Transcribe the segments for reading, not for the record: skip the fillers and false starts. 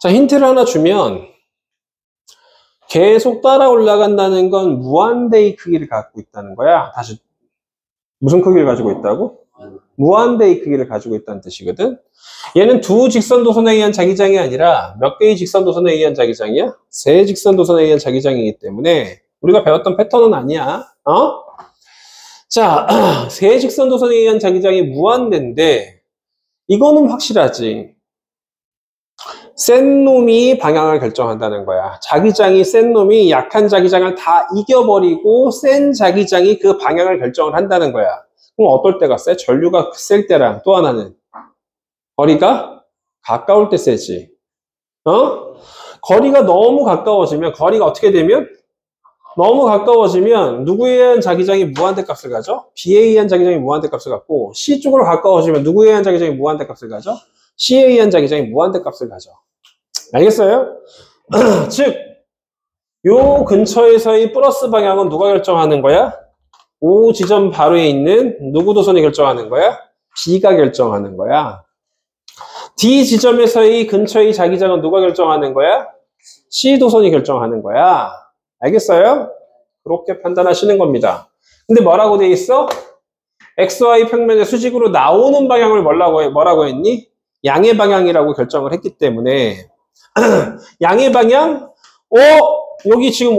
자, 힌트를 하나 주면 계속 따라 올라간다는 건 무한대의 크기를 갖고 있다는 거야. 다시 무슨 크기를 가지고 있다고? 무한대의 크기를 가지고 있다는 뜻이거든. 얘는 두 직선도선에 의한 자기장이 아니라 몇 개의 직선도선에 의한 자기장이야? 세 직선도선에 의한 자기장이기 때문에 우리가 배웠던 패턴은 아니야. 자, 세 직선도선에 의한 자기장이 무한대인데 이거는 확실하지. 센 놈이 방향을 결정한다는 거야. 자기장이 센 놈이 약한 자기장을 다 이겨버리고 센 자기장이 그 방향을 결정을 한다는 거야. 그럼 어떨 때가 세? 전류가 셀 때랑 또 하나는 거리가 가까울 때 세지. 거리가 너무 가까워지면 거리가 어떻게 되면? 너무 가까워지면 누구에 의한 자기장이 무한대 값을 가져? B에 의한 자기장이 무한대 값을 갖고 C 쪽으로 가까워지면 누구에 의한 자기장이 무한대 값을 가져? C에 의한 자기장이 무한대 값을 가져. 알겠어요? 즉, 요 근처에서의 플러스 방향은 누가 결정하는 거야? O 지점 바로에 있는 누구 도선이 결정하는 거야? B가 결정하는 거야. D 지점에서의 근처의 자기장은 누가 결정하는 거야? C 도선이 결정하는 거야. 알겠어요? 그렇게 판단하시는 겁니다. 근데 뭐라고 돼 있어? XY 평면의 수직으로 나오는 방향을 뭐라고 했니? 양의 방향이라고 결정을 했기 때문에 양의 방향? 여기 지금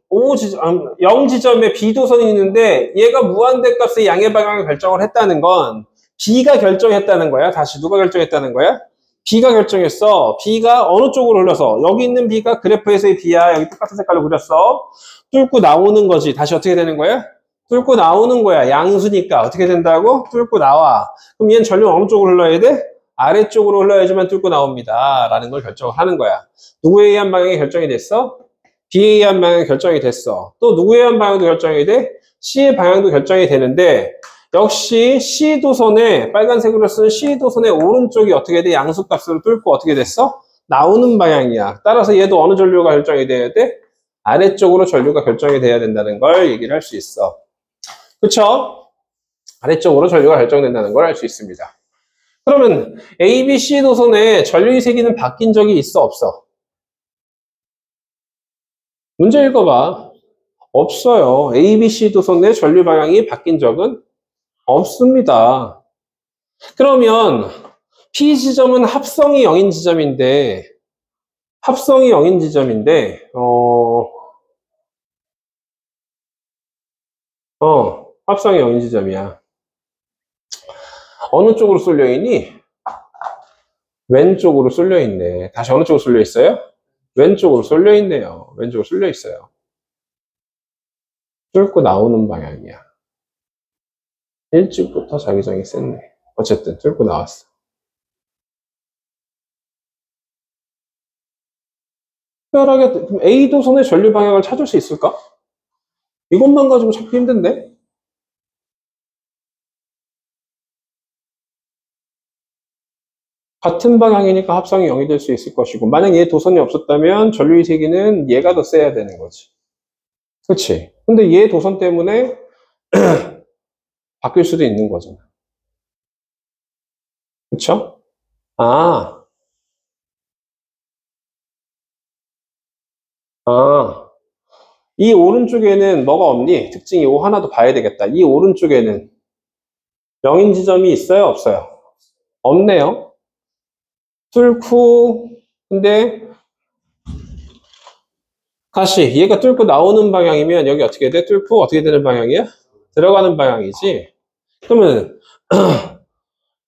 0지점에 B도선이 있는데 얘가 무한대 값의 양의 방향을 결정을 했다는 건 B가 결정했다는 거야. 다시 누가 결정했다는 거야? B가 결정했어. B가 어느 쪽으로 흘러서 여기 있는 B가 그래프에서의 B야. 여기 똑같은 색깔로 그렸어. 뚫고 나오는 거지. 다시 어떻게 되는 거야? 뚫고 나오는 거야. 양수니까 어떻게 된다고? 뚫고 나와. 그럼 얘는 전류 어느 쪽으로 흘러야 돼? 아래쪽으로 흘러야지만 뚫고 나옵니다. 라는 걸 결정을 하는 거야. 누구에 의한 방향이 결정이 됐어? B에 의한 방향이 결정이 됐어. 또 누구에 의한 방향도 결정이 돼? C의 방향도 결정이 되는데 역시 C도선에 빨간색으로 쓴 C도선의 오른쪽이 어떻게 돼? 양수값으로 뚫고 어떻게 됐어? 나오는 방향이야. 따라서 얘도 어느 전류가 결정이 돼야 돼? 아래쪽으로 전류가 결정이 돼야 된다는 걸 얘기를 할 수 있어. 그쵸? 아래쪽으로 전류가 결정된다는 걸 알 수 있습니다. 그러면 A, B, C 도선에 전류의 세기는 바뀐 적이 있어? 없어? 문제 읽어봐. 없어요. A, B, C 도선의 전류 방향이 바뀐 적은 없습니다. 그러면 P 지점은 합성이 0인 지점인데 합성이 0인 지점인데 합성이 0인 지점이야. 어느 쪽으로 쏠려 있니? 왼쪽으로 쏠려 있네. 다시 어느 쪽으로 쏠려 있어요? 왼쪽으로 쏠려 있네요. 왼쪽으로 쏠려 있어요. 뚫고 나오는 방향이야. 일찍부터 자기장이 셌네. 어쨌든 뚫고 나왔어. 특별하게 그럼 A 도선의 전류 방향을 찾을 수 있을까? 이것만 가지고 찾기 힘든데? 같은 방향이니까 합성이 0이 될 수 있을 것이고 만약 얘 도선이 없었다면 전류의 세기는 얘가 더 세야 되는 거지. 그치? 근데 얘 도선 때문에 바뀔 수도 있는 거잖아. 그쵸? 이 오른쪽에는 뭐가 없니? 특징이 요 하나도 봐야 되겠다. 이 오른쪽에는 0인 지점이 있어요? 없어요? 없네요. 뚫고 근데 다시 얘가 뚫고 나오는 방향이면 여기 어떻게 돼? 뚫고 어떻게 되는 방향이야? 들어가는 방향이지. 그러면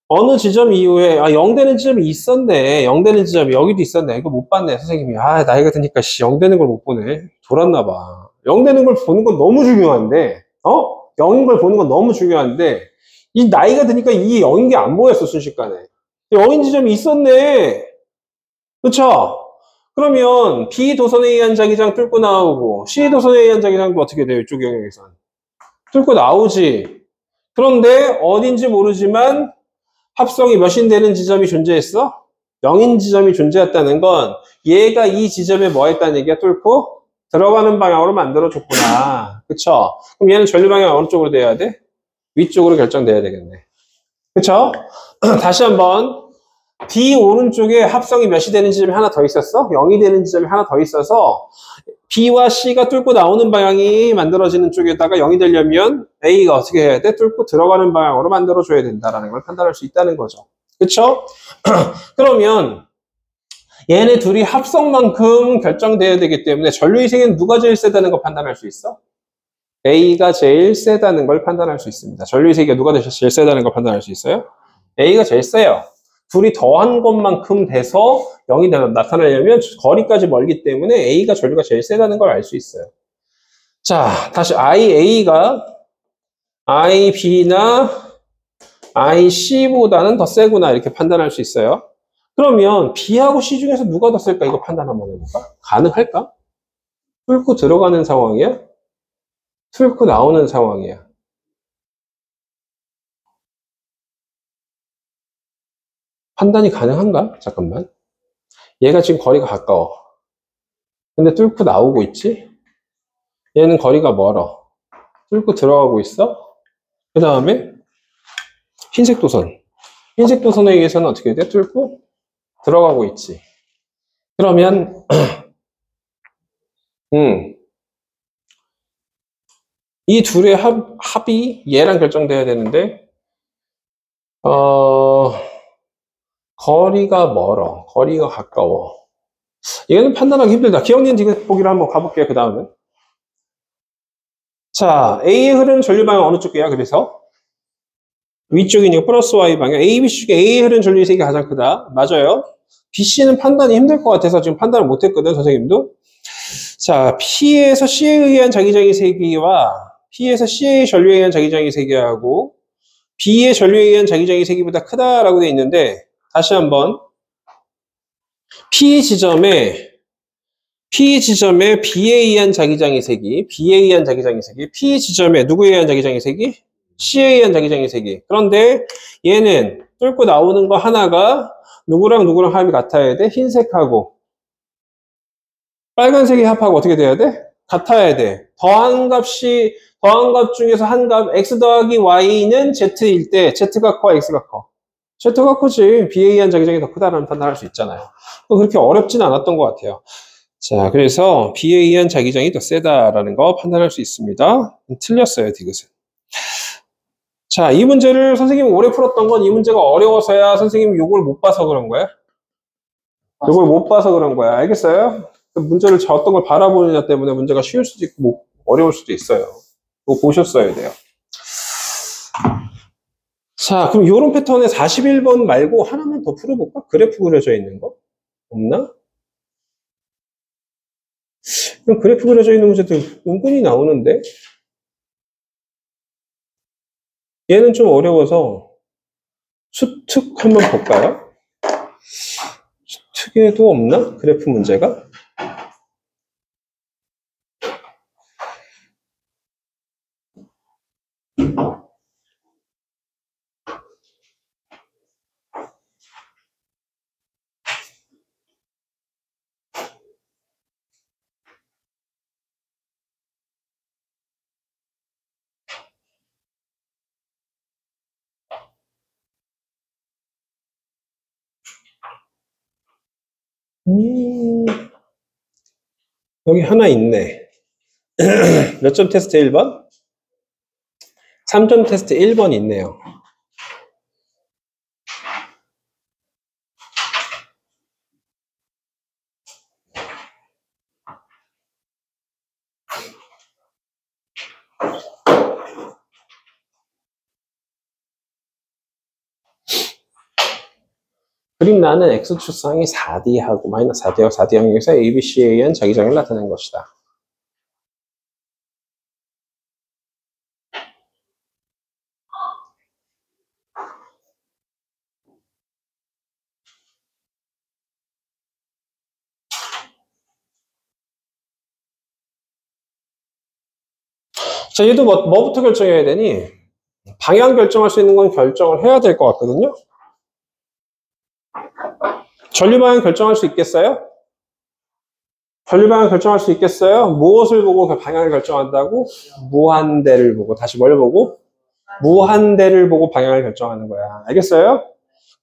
어느 지점 이후에 0 되는 지점이 있었네. 0 되는 지점이 여기도 있었네. 이거 못 봤네 선생님이. 나이가 드니까 0 되는 걸 못 보네. 돌았나 봐. 0 되는 걸 보는 건 너무 중요한데 0인 걸 보는 건 너무 중요한데 이 나이가 드니까 이 0인 게 안 보였어 순식간에. 0인 지점이 있었네. 그쵸? 그러면 B 도선에 의한 자기장 뚫고 나오고 C 도선에 의한 자기장도 어떻게 돼요? 이쪽 영역에선 뚫고 나오지. 그런데 어딘지 모르지만 합성이 몇인 되는 지점이 존재했어? 0인 지점이 존재했다는 건 얘가 이 지점에 뭐 했다는 얘기야? 뚫고 들어가는 방향으로 만들어줬구나. 그쵸? 그럼 얘는 전류 방향 어느 쪽으로 돼야 돼? 위쪽으로 결정돼야 되겠네. 그쵸? 다시 한번 D 오른쪽에 합성이 몇이 되는 지점이 하나 더 있었어? 0이 되는 지점이 하나 더 있어서 B와 C가 뚫고 나오는 방향이 만들어지는 쪽에다가 0이 되려면 A가 어떻게 해야 돼? 뚫고 들어가는 방향으로 만들어줘야 된다는 걸 판단할 수 있다는 거죠. 그쵸? 그러면 얘네 둘이 합성만큼 결정돼야 되기 때문에 전류의 세기는 누가 제일 세다는 거 판단할 수 있어? A가 제일 세다는 걸 판단할 수 있습니다. 전류의 세기가 누가 제일 세다는 걸 판단할 수 있어요? A가 제일 세요. 둘이 더한 것만큼 돼서 0이 나타나려면 거리까지 멀기 때문에 A가 전류가 제일 세다는 걸 알 수 있어요. 자, 다시 IA가 IB나 IC보다는 더 세구나 이렇게 판단할 수 있어요. 그러면 B하고 C 중에서 누가 더 셀까? 이거 판단 한번 해볼까? 가능할까? 뚫고 들어가는 상황이야? 뚫고 나오는 상황이야? 판단이 가능한가? 잠깐만. 얘가 지금 거리가 가까워. 근데 뚫고 나오고 있지? 얘는 거리가 멀어. 뚫고 들어가고 있어? 그 다음에 흰색 도선. 흰색 도선에 의해서는 어떻게 돼? 뚫고 들어가고 있지. 그러면 이 둘의 합이 얘랑 결정돼야 되는데 거리가 멀어. 거리가 가까워. 얘는 판단하기 힘들다. 기억님 보기로 한번 가볼게요. 그 다음은. 자, A의 흐르는 전류 방향 어느 쪽이야? 그래서 위쪽이니까 플러스 Y 방향. A, B 중에 A의 흐르는 전류의 세기가 가장 크다. 맞아요. B, C는 판단이 힘들 것 같아서 지금 판단을 못했거든, 선생님도. 자, P에서 C에 의한 자기장의 세기와 P에서 C의 전류에 의한 자기장의 세기하고 B의 전류에 의한 자기장의 세기보다 크다라고 되어 있는데 다시 한번 P 지점에 B에 의한 자기장의 세기, B에 의한 자기장의 세기, P 지점에 누구에 의한 자기장의 세기? C에 의한 자기장의 세기. 그런데 얘는 뚫고 나오는 거 하나가 누구랑 합이 같아야 돼? 흰색하고 빨간색이 합하고 어떻게 돼야 돼? 같아야 돼. 더한 값 중에서 한 값 x 더하기 y는 z일 때 z가 커, x가 커? z가 크지. B에 의한 자기장이 더 크다라는 판단할 수 있잖아요. 그렇게 어렵진 않았던 것 같아요. 자, 그래서 B에 의한 자기장이 더 세다라는 거 판단할 수 있습니다. 틀렸어요, 디귿은. 자, 이 문제를 선생님이 오래 풀었던 건 이 문제가 어려워서야 선생님이 요걸 못 봐서 그런 거야? 요걸 못 봐서 그런 거야. 알겠어요? 문제를 어떤 걸 바라보느냐 때문에 문제가 쉬울 수도 있고 뭐 어려울 수도 있어요. 이거 보셨어야 돼요. 자, 그럼 요런 패턴에 41번 말고 하나만 더 풀어볼까? 그래프 그려져 있는 거? 없나? 그럼 그래프 그려져 있는 문제들 은근히 나오는데? 얘는 좀 어려워서 수특 한번 볼까요? 수특에도 없나? 그래프 문제가? 여기 하나 있네. 몇 점 테스트 1번? 3점 테스트 1번 있네요. 그림 나는 X축상이 4D하고 마이너스 4D하고 4D 영역에서 ABC에 의한 자기장을 나타낸 것이다. 자, 얘도 뭐부터 결정해야 되니? 방향 결정할 수 있는 건 결정을 해야 될 것 같거든요. 전류 방향 결정할 수 있겠어요? 전류 방향 결정할 수 있겠어요? 무엇을 보고 그 방향을 결정한다고? 무한대를 보고. 다시 뭘 보고? 무한대를 보고 방향을 결정하는 거야. 알겠어요?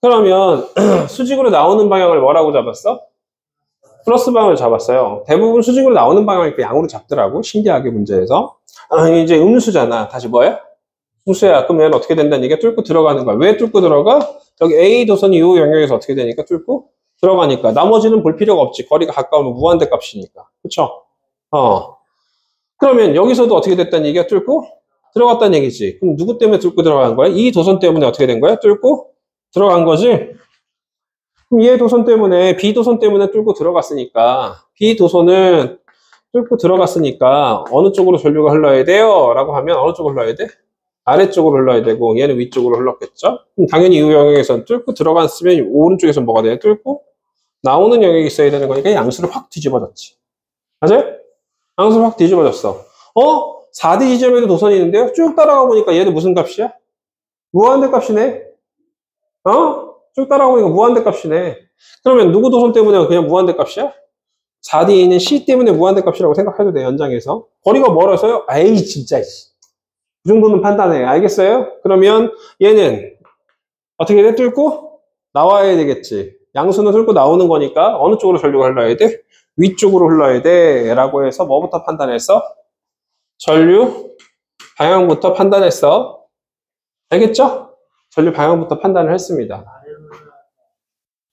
그러면 수직으로 나오는 방향을 뭐라고 잡았어? 플러스 방향을 잡았어요. 대부분 수직으로 나오는 방향을 이렇게 양으로 잡더라고. 신기하게 문제에서. 이제 음수잖아. 다시 뭐야? 음수야. 그러면 어떻게 된다는 얘기야? 뚫고 들어가는 거야. 왜 뚫고 들어가? 여기 A 도선이 이 영역에서 어떻게 되니까? 뚫고 들어가니까. 나머지는 볼 필요가 없지. 거리가 가까우면 무한대 값이니까. 그쵸? 그러면 여기서도 어떻게 됐다는 얘기야? 뚫고 들어갔다는 얘기지. 그럼 누구 때문에 뚫고 들어간 거야? 이 도선 때문에 어떻게 된 거야? 뚫고 들어간 거지? 그럼 얘 도선 때문에, B 도선 때문에 뚫고 들어갔으니까, B 도선은 뚫고 들어갔으니까, 어느 쪽으로 전류가 흘러야 돼요? 라고 하면, 어느 쪽으로 흘러야 돼? 아래쪽으로 흘러야 되고, 얘는 위쪽으로 흘렀겠죠? 그럼 당연히 이 영역에선 뚫고 들어갔으면, 오른쪽에서 뭐가 돼? 뚫고 나오는 영역이 있어야 되는 거니까, 양수를 확 뒤집어졌지. 맞아요? 양수를 확 뒤집어졌어. 4D 지점에도 도선이 있는데요? 쭉 따라가 보니까 얘는 무슨 값이야? 무한대 값이네? 쭉 따라가 보니까 무한대 값이네. 그러면 누구 도선 때문에 그냥 무한대 값이야? 4D에 있는 C 때문에 무한대 값이라고 생각해도 돼, 연장해서. 거리가 멀어서요? 에이, 진짜. 그 정도는 판단해. 알겠어요? 그러면 얘는 어떻게 돼? 뚫고 나와야 되겠지. 양수는 뚫고 나오는 거니까 어느 쪽으로 전류가 흘러야 돼? 위쪽으로 흘러야 돼. 라고 해서 뭐부터 판단했어? 전류 방향부터 판단했어. 알겠죠? 전류 방향부터 판단을 했습니다.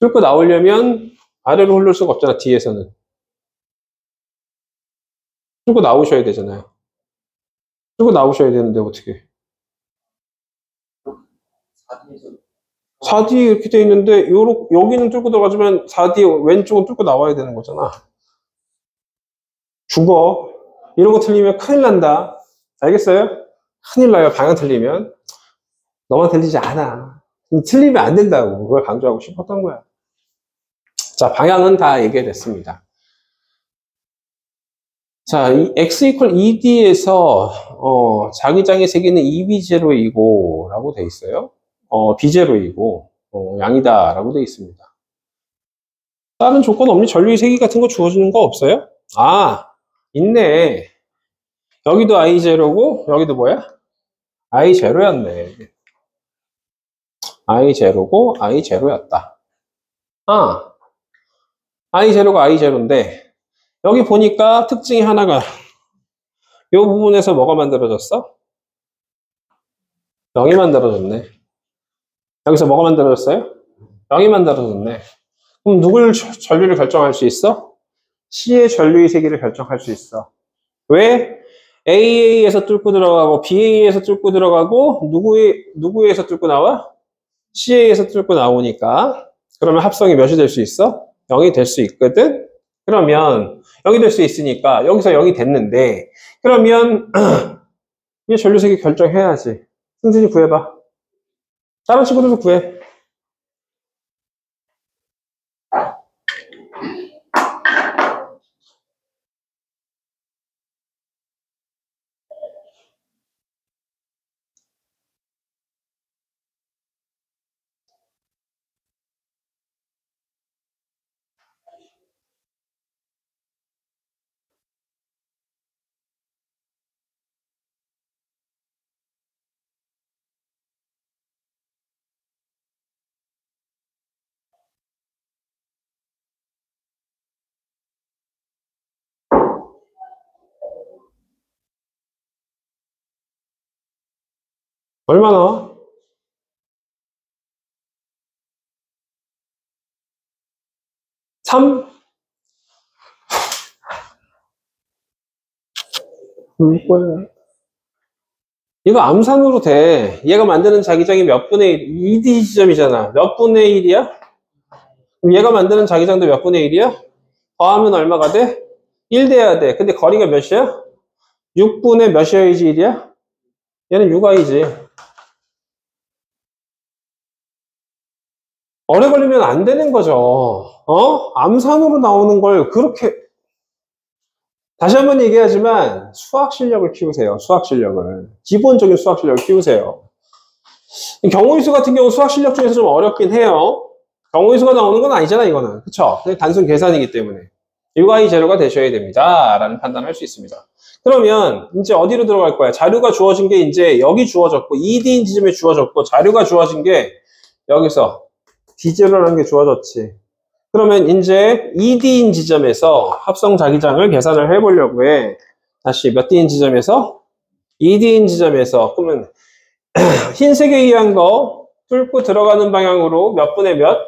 뚫고 나오려면 아래로 흐를 수가 없잖아, 뒤에서는. 뚫고 나오셔야 되잖아요. 뚫고 나오셔야 되는데 어떻게? 4D 이렇게 돼 있는데 여기는 뚫고 들어가지만 4D 왼쪽은 뚫고 나와야 되는 거잖아. 죽어. 이런 거 틀리면 큰일 난다. 알겠어요? 큰일 나요. 방향 틀리면. 너만 틀리지 않아. 틀리면 안 된다고. 그걸 강조하고 싶었던 거야. 자, 방향은 다 얘기됐습니다. 자, 이 x equal ED에서 자기장의 세기는 EB0이고 라고 돼 있어요. B0이고 양이다 라고 돼 있습니다. 다른 조건 없니? 전류의 세기 같은 거 주어지는 거 없어요? 있네. 여기도 I0고 여기도 뭐야? I0였네. I0고 I0였다. I0가 I0인데 여기 보니까 특징이 하나가 이 부분에서 뭐가 만들어졌어? 0이 만들어졌네. 여기서 뭐가 만들어졌어요? 0이 만들어졌네. 그럼 누굴 전류를 결정할 수 있어? C의 전류의 세기를 결정할 수 있어. 왜? AA에서 뚫고 들어가고 BA에서 뚫고 들어가고 누구에서 뚫고 나와? CA에서 뚫고 나오니까 그러면 합성이 몇이 될 수 있어? 0이 될 수 있거든? 그러면 0이 될 수 있으니까 여기서 0이 됐는데 그러면 이 전류세기 결정해야지. 승진이 구해봐. 다른 친구들도 구해. 얼마나? 3? 이거 암산으로 돼. 얘가 만드는 자기장이 몇 분의 1? 2D 지점이잖아. 몇 분의 1이야? 그럼 얘가 만드는 자기장도 몇 분의 1이야? 더하면 얼마가 돼? 1 돼야 돼. 근데 거리가 몇이야? 6분의 몇이어야지 1이야? 얘는 6i지. 오래 걸리면 안 되는 거죠. 암산으로 나오는 걸 그렇게 다시 한번 얘기하지만 수학 실력을 키우세요. 수학 실력을. 기본적인 수학 실력을 키우세요. 경우위수 같은 경우 수학 실력 중에서 좀 어렵긴 해요. 경우위수가 나오는 건 아니잖아, 이거는. 그쵸? 단순 계산이기 때문에. 6i 제로가 되셔야 됩니다. 라는 판단을 할 수 있습니다. 그러면 이제 어디로 들어갈 거야? 자료가 주어진 게 이제 여기 주어졌고 2D인 지점에 주어졌고 자료가 주어진 게 여기서 D0라는 게 주어졌지. 그러면 이제 2D인 지점에서 합성 자기장을 계산을 해보려고 해. 다시 몇 D인 지점에서? 2D인 지점에서. 그러면 흰색에 의한 거 뚫고 들어가는 방향으로 몇 분의 몇?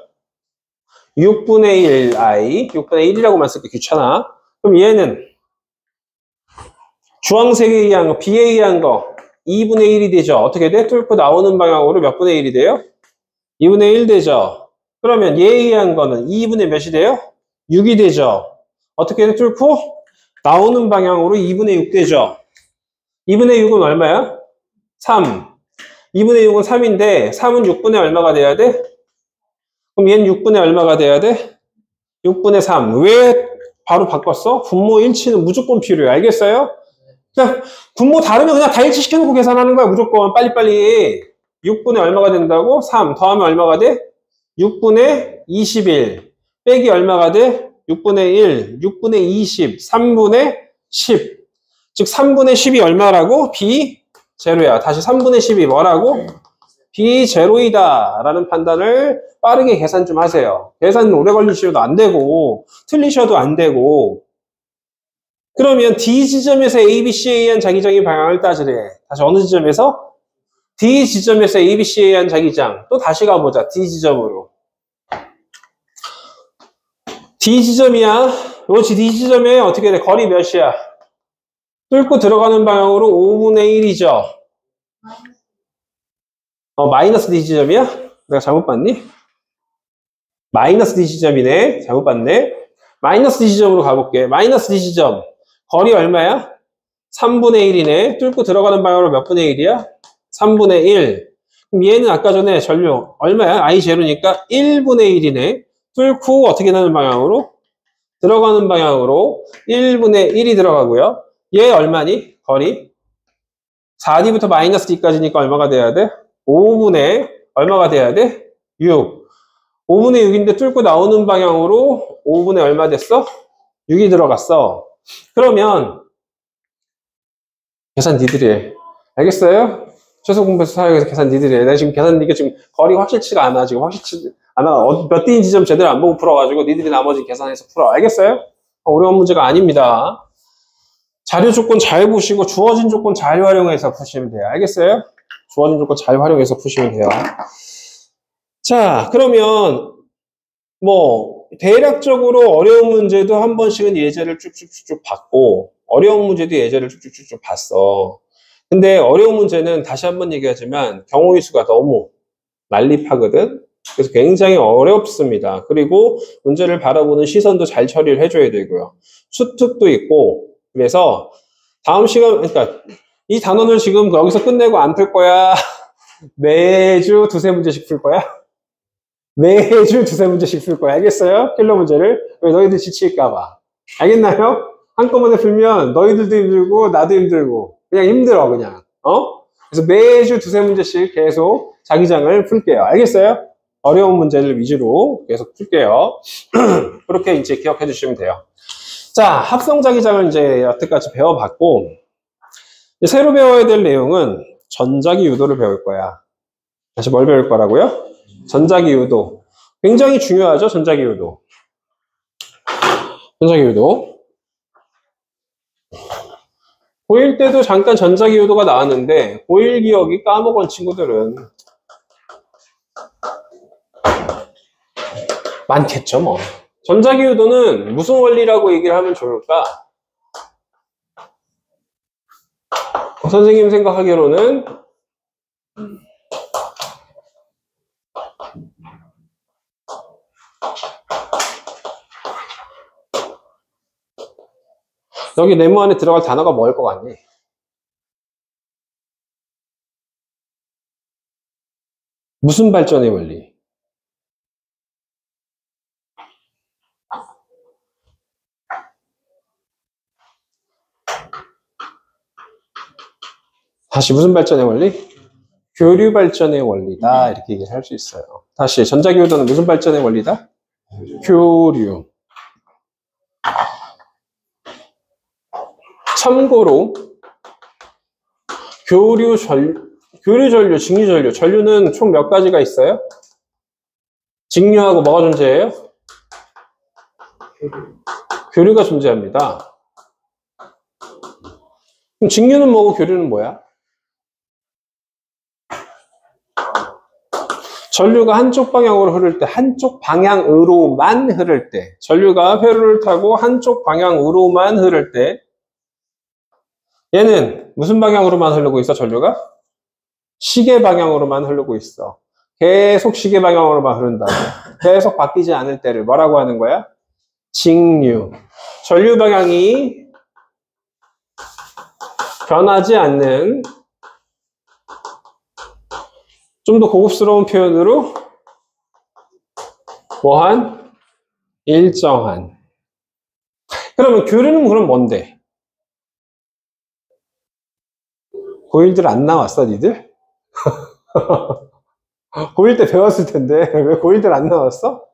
6분의 1 I. 6분의 1이라고만 쓸게 귀찮아. 그럼 얘는 주황색에 의한 거, B에 의한 거 2분의 1이 되죠. 어떻게 돼? 뚫고 나오는 방향으로 몇 분의 1이 돼요? 2분의 1 되죠. 그러면 얘에 의한 거는 2분의 몇이 돼요? 6이 되죠. 어떻게 돼? 뚫고 나오는 방향으로 2분의 6 되죠. 2분의 6은 얼마야? 3. 2분의 6은 3인데 3은 6분의 얼마가 돼야 돼? 그럼 얘는 6분의 얼마가 돼야 돼? 6분의 3. 왜 바로 바꿨어? 분모 일치는 무조건 필요해. 알겠어요? 그냥 분모 다르면 그냥 다 일치시켜놓고 계산하는 거야. 무조건 빨리빨리. 6분의 얼마가 된다고? 3 더하면 얼마가 돼? 6분의 21 빼기 얼마가 돼? 6분의 1, 6분의 20, 3분의 10. 즉 3분의 10이 얼마라고? B 제로야. 다시 3분의 10이 뭐라고? B 제로이다 라는 판단을 빠르게 계산 좀 하세요. 계산 오래 걸리셔도 안 되고 틀리셔도 안 되고. 그러면 D 지점에서 ABC에 의한 자기장의 방향을 따지래. 다시 어느 지점에서? D 지점에서 ABC에 의한 자기장. 또 다시 가보자. D 지점으로. D 지점이야. 요 D 지점에 어떻게 돼? 거리 몇이야? 뚫고 들어가는 방향으로 5분의 1이죠. 마이너스 D 지점이야? 내가 잘못 봤니? 마이너스 D 지점이네. 잘못 봤네. 마이너스 D 지점으로 가볼게. 마이너스 D 지점. 거리 얼마야? 3분의 1이네. 뚫고 들어가는 방향으로 몇 분의 1이야? 3분의 1. 그럼 얘는 아까 전에 전류 얼마야? I 제로니까 1분의 1이네. 뚫고 어떻게 나는 방향으로? 들어가는 방향으로 1분의 1이 들어가고요. 얘 얼마니? 거리? 4D부터 마이너스 D까지니까 얼마가 돼야 돼? 5분의 얼마가 돼야 돼? 6. 5분의 6인데 뚫고 나오는 방향으로 5분의 얼마 됐어? 6이 들어갔어. 그러면 계산 니들이 해. 알겠어요? 최소 공부에서 사용해서 계산 니들이 해. 내가 지금 계산 니가 지금 거리 확실치가 않아. 지금 확실치 않아. 몇 D인 지점 제대로 안 보고 풀어가지고 니들이 나머지 계산해서 풀어. 알겠어요? 어려운 문제가 아닙니다. 자료 조건 잘 보시고 주어진 조건 잘 활용해서 푸시면 돼요. 알겠어요? 주어진 조건 잘 활용해서 푸시면 돼요. 자, 그러면 뭐 대략적으로 어려운 문제도 한 번씩은 예제를 쭉쭉쭉 봤고 어려운 문제도 예제를 쭉쭉쭉 봤어. 근데 어려운 문제는 다시 한번 얘기하지만 경우의 수가 너무 난립하거든. 그래서 굉장히 어렵습니다. 그리고 문제를 바라보는 시선도 잘 처리를 해줘야 되고요. 수특도 있고 그래서 다음 시간 그러니까 이 단원을 지금 여기서 끝내고 안 풀 거야? 매주 두세 문제씩 풀 거야? 매주 두세 문제씩 풀 거야. 알겠어요? 킬러 문제를. 왜 너희들 지칠까봐. 알겠나요? 한꺼번에 풀면 너희들도 힘들고 나도 힘들고 그냥 힘들어 그냥. 그래서 매주 두세 문제씩 계속 자기장을 풀게요. 알겠어요? 어려운 문제를 위주로 계속 풀게요. 그렇게 이제 기억해 주시면 돼요. 자, 합성 자기장을 이제 여태까지 배워봤고 이제 새로 배워야 될 내용은 전자기 유도를 배울 거야. 다시 뭘 배울 거라고요? 전자기 유도. 굉장히 중요하죠, 전자기 유도. 전자기 유도. 고1 때도 잠깐 전자기 유도가 나왔는데 고1 기억이 까먹은 친구들은 많겠죠, 뭐. 전자기 유도는 무슨 원리라고 얘기를 하면 좋을까? 선생님 생각하기로는 여기 네모 안에 들어갈 단어가 뭐일 것 같니? 무슨 발전의 원리? 다시 무슨 발전의 원리? 교류 발전의 원리다. 이렇게 얘기를 할 수 있어요. 다시 전자기유도는 무슨 발전의 원리다? 교류. 참고로 교류 전류, 증류 전류. 전류는 총 몇 가지가 있어요? 직류하고 뭐가 존재해요? 교류가 존재합니다. 그럼 직류는 뭐고 교류는 뭐야? 전류가 한쪽 방향으로 흐를 때, 한쪽 방향으로만 흐를 때, 전류가 회로를 타고 한쪽 방향으로만 흐를 때, 얘는 무슨 방향으로만 흐르고 있어, 전류가? 시계 방향으로만 흐르고 있어. 계속 시계 방향으로만 흐른다고. 계속 바뀌지 않을 때를 뭐라고 하는 거야? 직류. 전류 방향이 변하지 않는 좀 더 고급스러운 표현으로 뭐한? 일정한. 그러면 교류는 그럼 뭔데? 고1들 안 나왔어, 니들? 고1 때 배웠을 텐데 왜 고1들 안 나왔어?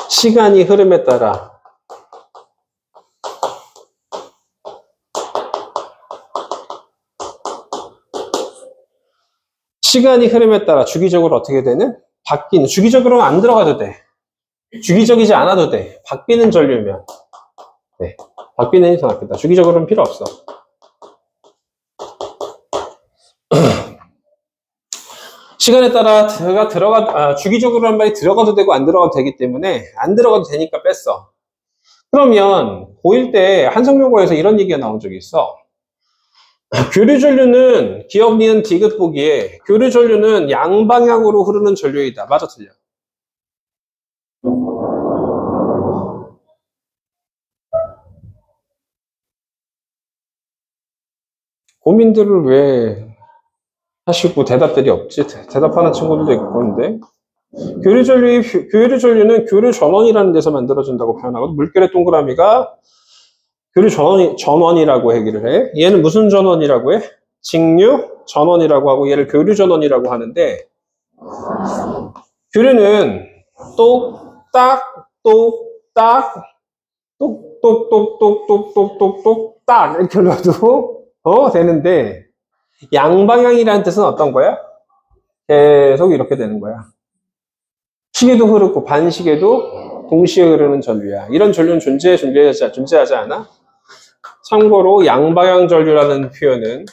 시간이 흐름에 따라 주기적으로 어떻게 되는? 바뀌는. 주기적으로는 안 들어가도 돼. 주기적이지 않아도 돼. 바뀌는 전류면. 네. 바뀌는 게 더 낫겠다. 주기적으로는 필요 없어. 시간에 따라 주기적으로 한 말이 들어가도 되고 안 들어가도 되기 때문에 안 들어가도 되니까 뺐어. 그러면 고1 때 한성용어에서 이런 얘기가 나온 적이 있어. 교류전류는 기억, 니은, 디귿 보기에 교류전류는 양방향으로 흐르는 전류이다. 맞아, 틀려? 고민들을 왜 하시고 대답들이 없지? 대답하는 친구들도 있고 그런데 교류전류는 교류전원이라는 데서 만들어진다고 표현하거든. 물결의 동그라미가 전원이라고 얘기를 해. 얘는 무슨 전원이라고 해? 직류 전원이라고 하고 얘를 교류전원이라고 하는데 교류는 똑딱 똑딱 똑똑똑똑똑똑똑똑 이렇게 흘러도 되는데 양방향이라는 뜻은 어떤 거야? 계속 이렇게 되는 거야. 시계도 흐르고 반시계도 동시에 흐르는 전류야. 이런 전류는 존재하지 않아? 참고로 양방향 전류라는 표현은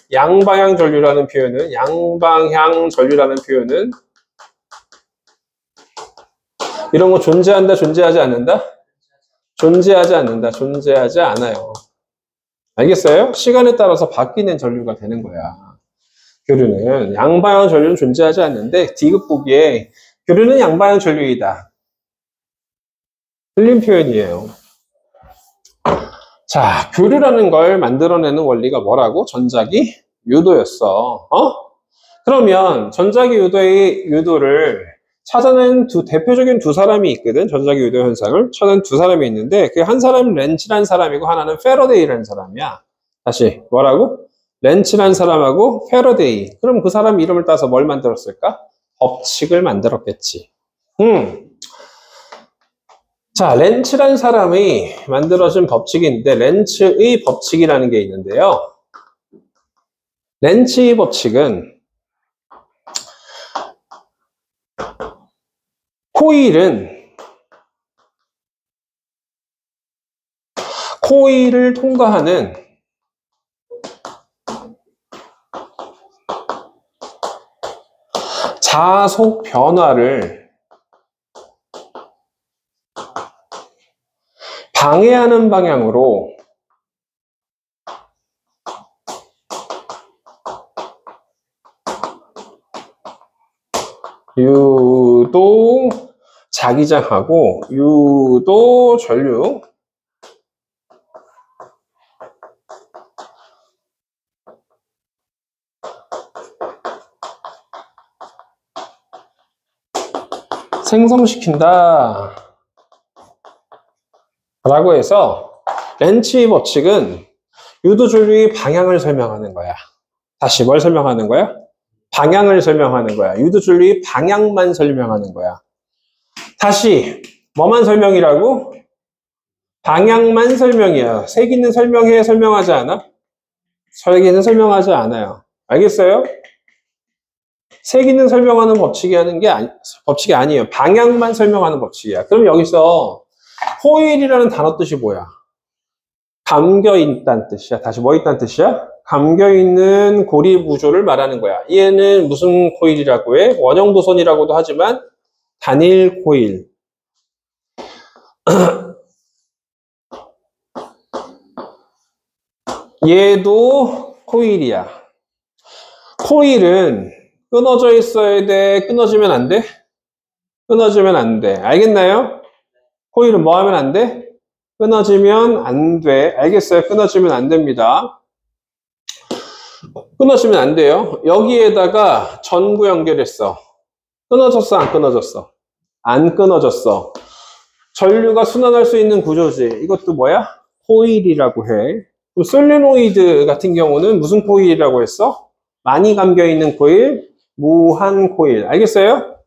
이런 거 존재한다, 존재하지 않는다? 존재하지 않아요. 알겠어요? 시간에 따라서 바뀌는 전류가 되는 거야. 교류는 양방향 전류는 존재하지 않는데 디귿 보기에 교류는 양방향 전류이다. 틀린 표현이에요. 자, 교류라는 걸 만들어내는 원리가 뭐라고? 전자기 유도였어. 그러면 전자기 유도를 찾아낸 대표적인 두 사람이 있거든. 전자기 유도 현상을 찾아낸 두 사람이 있는데 그 한 사람은 렌치라는 사람이고 하나는 패러데이라는 사람이야. 다시 뭐라고? 렌치라는 사람하고 패러데이. 그럼 그 사람 이름을 따서 뭘 만들었을까? 법칙을 만들었겠지. 자, 렌츠라는 사람이 만들어진 법칙인데 렌츠의 법칙이라는 게 있는데요. 렌츠의 법칙은 코일을 통과하는 자속 변화를 방해하는 방향으로 유도 자기장하고 유도 전류 생성시킨다 라고 해서 렌츠의 법칙은 유도 전류의 방향을 설명하는 거야. 다시 뭘 설명하는 거야? 방향을 설명하는 거야. 유도 전류의 방향만 설명하는 거야. 다시 뭐만 설명이라고? 방향만 설명이야. 세기는 설명해, 설명하지 않아? 세기는 설명하지 않아요. 알겠어요? 세기는 설명하는 법칙이 아니에요. 방향만 설명하는 법칙이야. 그럼 여기서 코일이라는 단어 뜻이 뭐야? 감겨있다는 뜻이야. 다시 뭐 있다는 뜻이야? 감겨있는 고리 구조를 말하는 거야. 얘는 무슨 코일이라고 해? 원형도선이라고도 하지만 단일 코일. 얘도 코일이야. 코일은 끊어져 있어야 돼? 끊어지면 안 돼? 끊어지면 안 돼. 알겠나요? 코일은 뭐 하면 안 돼? 끊어지면 안 돼. 알겠어요? 끊어지면 안 됩니다. 끊어지면 안 돼요. 여기에다가 전구 연결했어. 끊어졌어? 안 끊어졌어? 안 끊어졌어. 전류가 순환할 수 있는 구조지. 이것도 뭐야? 코일이라고 해. 그럼 솔레노이드 같은 경우는 무슨 코일이라고 했어? 많이 감겨있는 코일, 무한 코일. 알겠어요?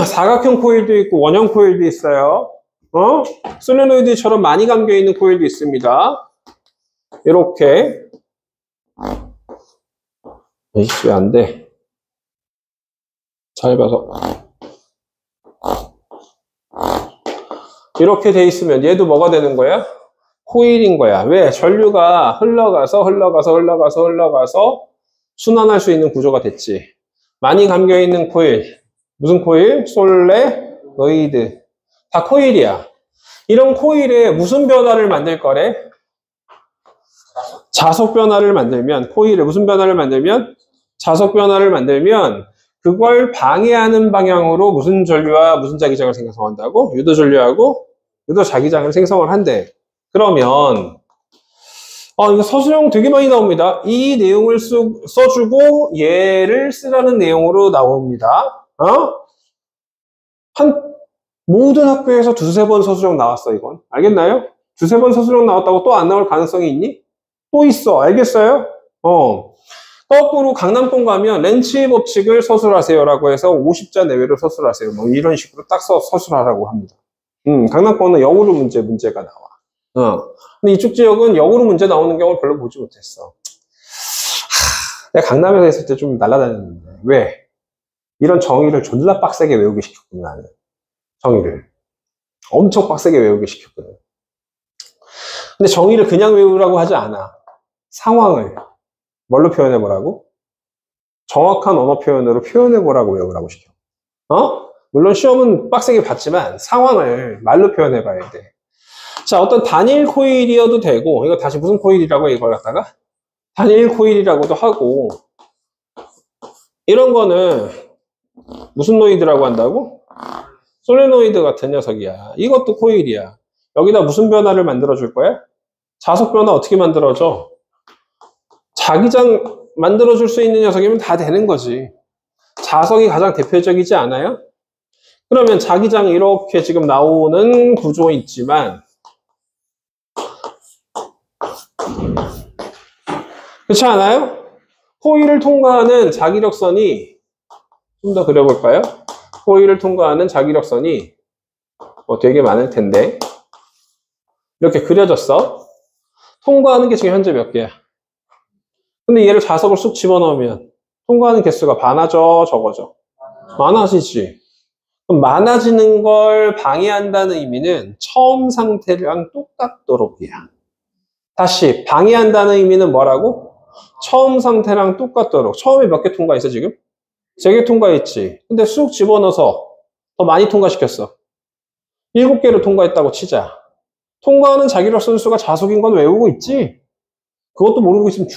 사각형 코일도 있고 원형 코일도 있어요. 솔레노이드처럼 많이 감겨있는 코일도 있습니다. 이렇게. 왜 안 돼? 잘 봐서. 이렇게 돼 있으면 얘도 뭐가 되는 거야? 코일인 거야. 왜? 전류가 흘러가서 순환할 수 있는 구조가 됐지. 많이 감겨있는 코일. 무슨 코일? 솔레노이드. 다 코일이야. 이런 코일에 무슨 변화를 만들 거래? 자석 변화를 만들면, 코일에 무슨 변화를 만들면? 자석 변화를 만들면 그걸 방해하는 방향으로 무슨 전류와 무슨 자기장을 생성한다고? 유도 전류하고 유도 자기장을 생성을 한대. 그러면 이거 서술형 되게 많이 나옵니다. 이 내용을 써주고 얘를 쓰라는 내용으로 나옵니다. 모든 학교에서 두세 번 서술형 나왔어, 이건. 알겠나요? 두세 번 서술형 나왔다고 또 안 나올 가능성이 있니? 또 있어. 알겠어요? 거꾸로 강남권 가면 렌치 법칙을 서술하세요라고 해서 50자 내외로 서술하세요. 뭐 이런 식으로 딱 서술하라고 합니다. 강남권은 역으로 문제가 나와. 근데 이쪽 지역은 역으로 문제 나오는 경우를 별로 보지 못했어. 내가 강남에서 있을 때 좀 날아다녔는데. 왜? 이런 정의를 존나 빡세게 외우게 시켰구나, 나는. 정의를. 엄청 빡세게 외우게 시켰거든. 근데 정의를 그냥 외우라고 하지 않아. 상황을 뭘로 표현해보라고? 정확한 언어 표현으로 표현해보라고 외우라고 시켜. 물론 시험은 빡세게 봤지만 상황을 말로 표현해봐야 돼. 자, 어떤 단일 코일이어도 되고, 이거 다시 무슨 코일이라고 해, 이걸 갖다가? 단일 코일이라고도 하고, 이런 거는 무슨 노이드라고 한다고? 솔레노이드 같은 녀석이야. 이것도 코일이야. 여기다 무슨 변화를 만들어줄 거야? 자석 변화 어떻게 만들어줘? 자기장 만들어줄 수 있는 녀석이면 다 되는 거지. 자석이 가장 대표적이지 않아요? 그러면 자기장 이렇게 지금 나오는 구조 있지만, 그렇지 않아요? 코일을 통과하는 자기력선이, 좀 더 그려볼까요? 코일을 통과하는 자기력선이 되게 많을 텐데, 이렇게 그려졌어. 통과하는 게 지금 현재 몇 개야? 근데 얘를 자석을 쑥 집어넣으면 통과하는 개수가 많아져, 적어져? 많아지지. 그럼 많아지는 걸 방해한다는 의미는 처음 상태랑 똑같도록이야. 다시 방해한다는 의미는 뭐라고? 처음 상태랑 똑같도록. 처음에 몇 개 통과했어 지금? 3개 통과했지. 근데 쑥 집어넣어서 더 많이 통과시켰어. 7개를 통과했다고 치자. 통과하는 자기력선 수가 자석인 건 외우고 있지? 그것도 모르고 있으면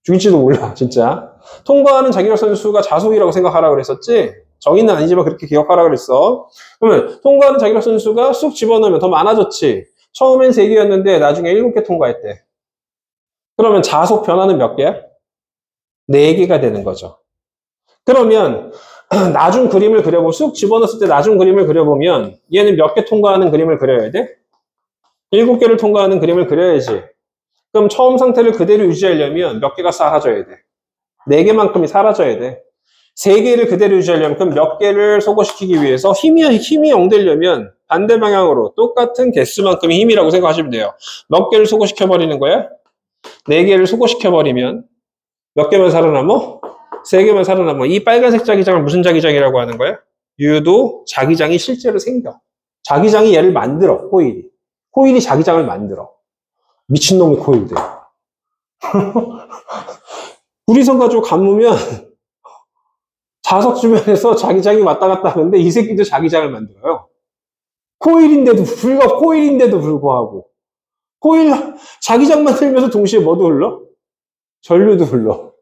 죽일지도 몰라, 진짜. 통과하는 자기력선 수가 자석이라고 생각하라 그랬었지? 정의는 아니지만 그렇게 기억하라 그랬어. 그러면 통과하는 자기력선 수가 쑥 집어넣으면 더 많아졌지? 처음엔 3개였는데 나중에 7개 통과했대. 그러면 자석 변화는 몇 개야? 4개가 되는 거죠. 그러면 나중 그림을 그려보면 쑥 집어넣었을 때 나중 그림을 그려보면 얘는 몇 개 통과하는 그림을 그려야 돼? 7개를 통과하는 그림을 그려야지. 그럼 처음 상태를 그대로 유지하려면 몇 개가 사라져야 돼? 4개만큼이 사라져야 돼. 세 개를 그대로 유지하려면 그럼 몇 개를 소거시키기 위해서 힘이 0되려면 반대 방향으로 똑같은 개수만큼의 힘이라고 생각하시면 돼요. 몇 개를 소거시켜버리는 거야? 네 개를 소거시켜버리면 몇 개만 살아남어? 세 개만 살아남어. 이 빨간색 자기장을 무슨 자기장이라고 하는 거야? 유도 자기장이 실제로 생겨. 자기장이 얘를 만들어, 코일이. 코일이 자기장을 만들어. 미친놈의 코일들. 구리선 가지고 감으면 자석 주변에서 자기장이 왔다 갔다 하는데 이 새끼도 자기장을 만들어요. 코일인데도 불구하고. 코일, 자기장 만들면서 동시에 뭐도 흘러? 전류도 흘러.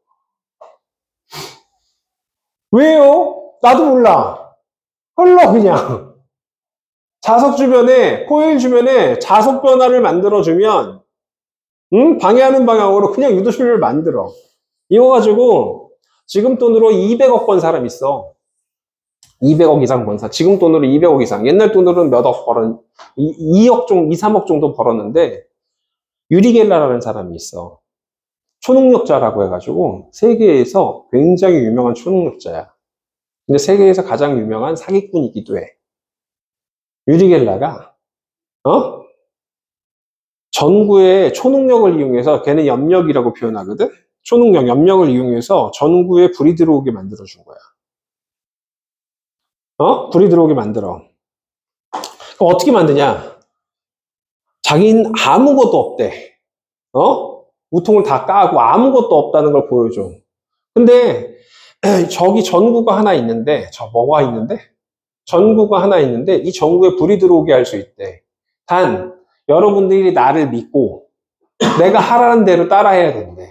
왜요? 나도 몰라. 흘러, 그냥. 자석 주변에, 코일 주변에 자석 변화를 만들어주면, 방해하는 방향으로 그냥 유도실을 만들어. 이거 가지고 지금 돈으로 200억 번 사람 있어. 200억 이상 번 지금 돈으로 200억 이상. 옛날 돈으로는 몇 억 벌은, 2억 정도, 2, 3억 정도 벌었는데, 유리 겔라라는 사람이 있어. 초능력자라고 해가지고, 세계에서 굉장히 유명한 초능력자야. 근데 세계에서 가장 유명한 사기꾼이기도 해. 유리 겔라가, 전구의 초능력을 이용해서, 걔는 염력이라고 표현하거든? 초능력, 염력을 이용해서 전구에 불이 들어오게 만들어준 거야. 불이 들어오게 만들어. 그럼 어떻게 만드냐? 자기는 아무것도 없대. 우통을 다 까고 아무것도 없다는 걸 보여줘. 근데 저기 전구가 하나 있는데, 뭐가 있는데? 전구가 하나 있는데 이 전구에 불이 들어오게 할 수 있대. 단 여러분들이 나를 믿고 내가 하라는 대로 따라해야 된대.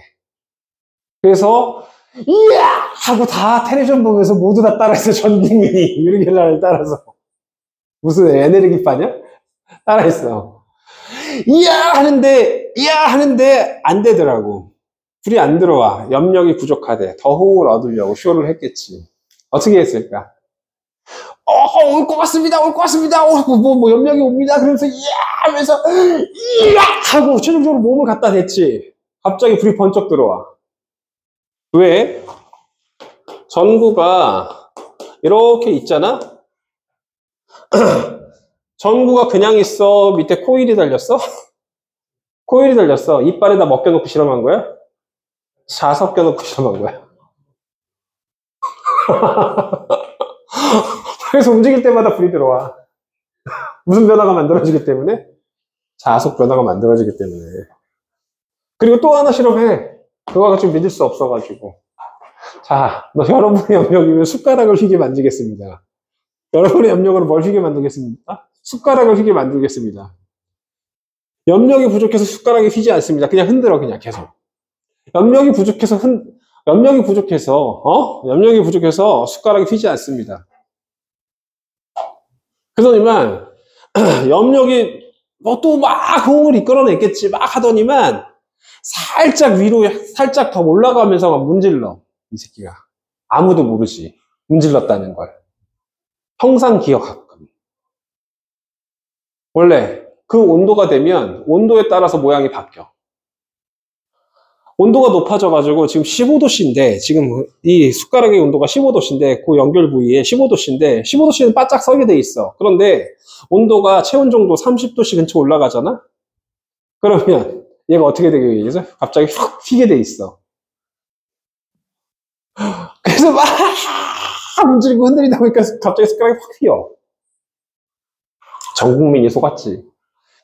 그래서 이야 하고 다 텔레비전 보면서 모두 다 따라했어. 전 국민이 유리 겔라를 따라서. 무슨 에너지파냐? 따라했어. 이야 하는데 안 되더라고. 불이 안 들어와. 염력이 부족하대. 더 호응을 얻으려고 쇼를 했겠지. 어떻게 했을까? 올 것 같습니다. 염력이 옵니다. 그러면서 이야 하면서 이야 하고 최종적으로 몸을 갖다 댔지. 갑자기 불이 번쩍 들어와. 왜? 전구가 이렇게 있잖아? 전구가 그냥 있어? 밑에 코일이 달렸어? 코일이 달렸어. 이빨에다 먹여놓고 실험한 거야? 자석 껴놓고 실험한 거야. 그래서 움직일 때마다 불이 들어와. 무슨 변화가 만들어지기 때문에? 자석 변화가 만들어지기 때문에. 그리고 또 하나 실험해. 그거가 지금 믿을 수 없어가지고. 자, 여러분의 염력이면 숟가락을 휘게 만들겠습니다. 여러분의 염력으로 뭘 휘게 만들겠습니까? 숟가락을 휘게 만들겠습니다. 염력이 부족해서 숟가락이 휘지 않습니다. 그냥 흔들어, 그냥 계속. 염력이 부족해서 숟가락이 휘지 않습니다. 그러더니만, 염력이 또 막 호응을 이끌어냈겠지. 막 하더니만, 살짝 위로, 살짝 더 올라가면서 막 문질러. 이 새끼가. 아무도 모르지. 문질렀다는 걸. 형상 기억하끔. 원래 그 온도가 되면 온도에 따라서 모양이 바뀌어. 온도가 높아져가지고 지금 15도씨인데, 지금 이 숟가락의 온도가 15도씨인데, 그 연결 부위에 15도씨인데, 15도씨는 바짝 서게 돼 있어. 그런데 온도가 체온 정도 30도씨 근처 올라가잖아? 그러면 얘가 어떻게 되게 되겠어? 갑자기 훅 휘게 돼 있어. 그래서 막 움직이고 흔들리다 보니까 갑자기 숟가락이 확 휘어. 전 국민이 속았지.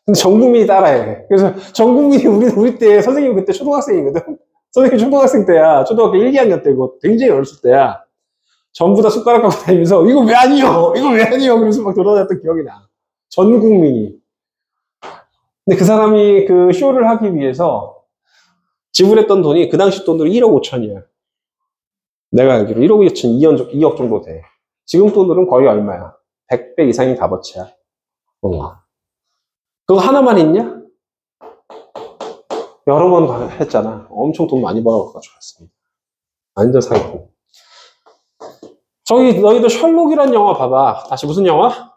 근데 전 국민이 따라해. 그래서 전 국민이 우리 때 선생님 그때 초등학생이거든. 선생님 초등학생 때야. 초등학교 1, 2학년 때고 굉장히 어렸을 때야. 전부 다 숟가락 갖고 다니면서 이거 왜 아니요? 그러면서 막 돌아다녔던 기억이 나. 전 국민이. 근데 그 사람이 그 쇼를 하기 위해서 지불했던 돈이 그 당시 돈으로 1억 5천이야. 내가 알기로 1억 2천, 2억 정도 돼. 지금 돈으로는 거의 얼마야? 100배 이상이 값어치야. 그거 하나만 있냐? 여러 번 했잖아. 엄청 돈 많이 벌어가지고 왔습니다. 완전 사기꾼. 저기 너희도 셜록이란 영화 봐봐. 다시 무슨 영화?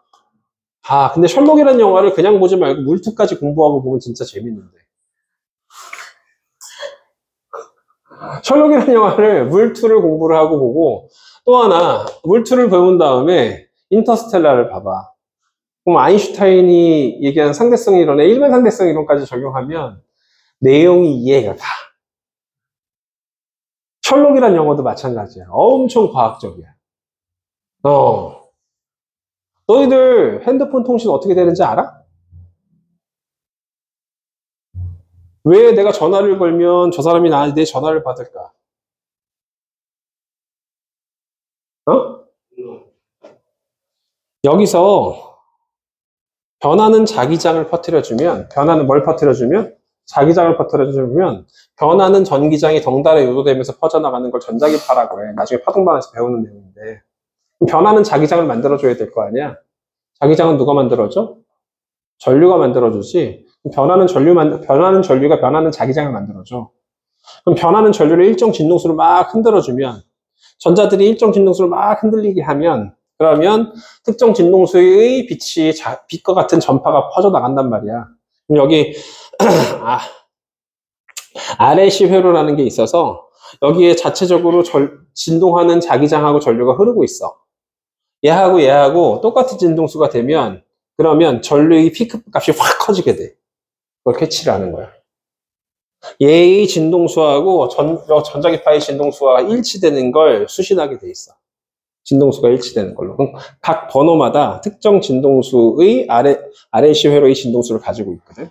근데 셜록이란 영화를 그냥 보지 말고 물투까지 공부하고 보면 진짜 재밌는데. 셜록이라는 영화를 물투를 공부를 하고 보고 또 하나, 물투를 배운 다음에 인터스텔라를 봐봐. 그럼 아인슈타인이 얘기한 상대성 이론에 일반 상대성 이론까지 적용하면 내용이 이해가 가. 셜록이란 영어도 마찬가지야. 엄청 과학적이야. 너희들 핸드폰 통신 어떻게 되는지 알아? 왜 내가 전화를 걸면 저 사람이 나한테 내 전화를 받을까? 어? 여기서 변하는 자기장을 퍼뜨려주면, 변하는 뭘 퍼뜨려주면? 자기장을 퍼뜨려주면, 변하는 전기장이 덩달아 유도되면서 퍼져나가는 걸 전자기파라고 해. 나중에 파동반에서 배우는 내용인데. 변하는 자기장을 만들어줘야 될 거 아니야? 자기장은 누가 만들어줘? 전류가 만들어주지. 변하는 전류가 변하는 자기장을 만들어줘. 그럼 변하는 전류를 일정 진동수로 막 흔들어주면, 전자들이 일정 진동수로 막 흔들리게 하면, 그러면 특정 진동수의 빛과 같은 전파가 퍼져나간단 말이야. 그럼 여기 RLC 회로라는 게 있어서 여기에 자체적으로 진동하는 자기장하고 전류가 흐르고 있어. 얘하고 똑같은 진동수가 되면 그러면 전류의 피크 값이 확 커지게 돼. 그걸 캐치를 하는 거야. 얘의 진동수하고 전자기파의 진동수가 일치되는 걸 수신하게 돼 있어. 진동수가 일치되는 걸로. 그럼 각 번호마다 특정 진동수의 RLC 회로의 진동수를 가지고 있거든.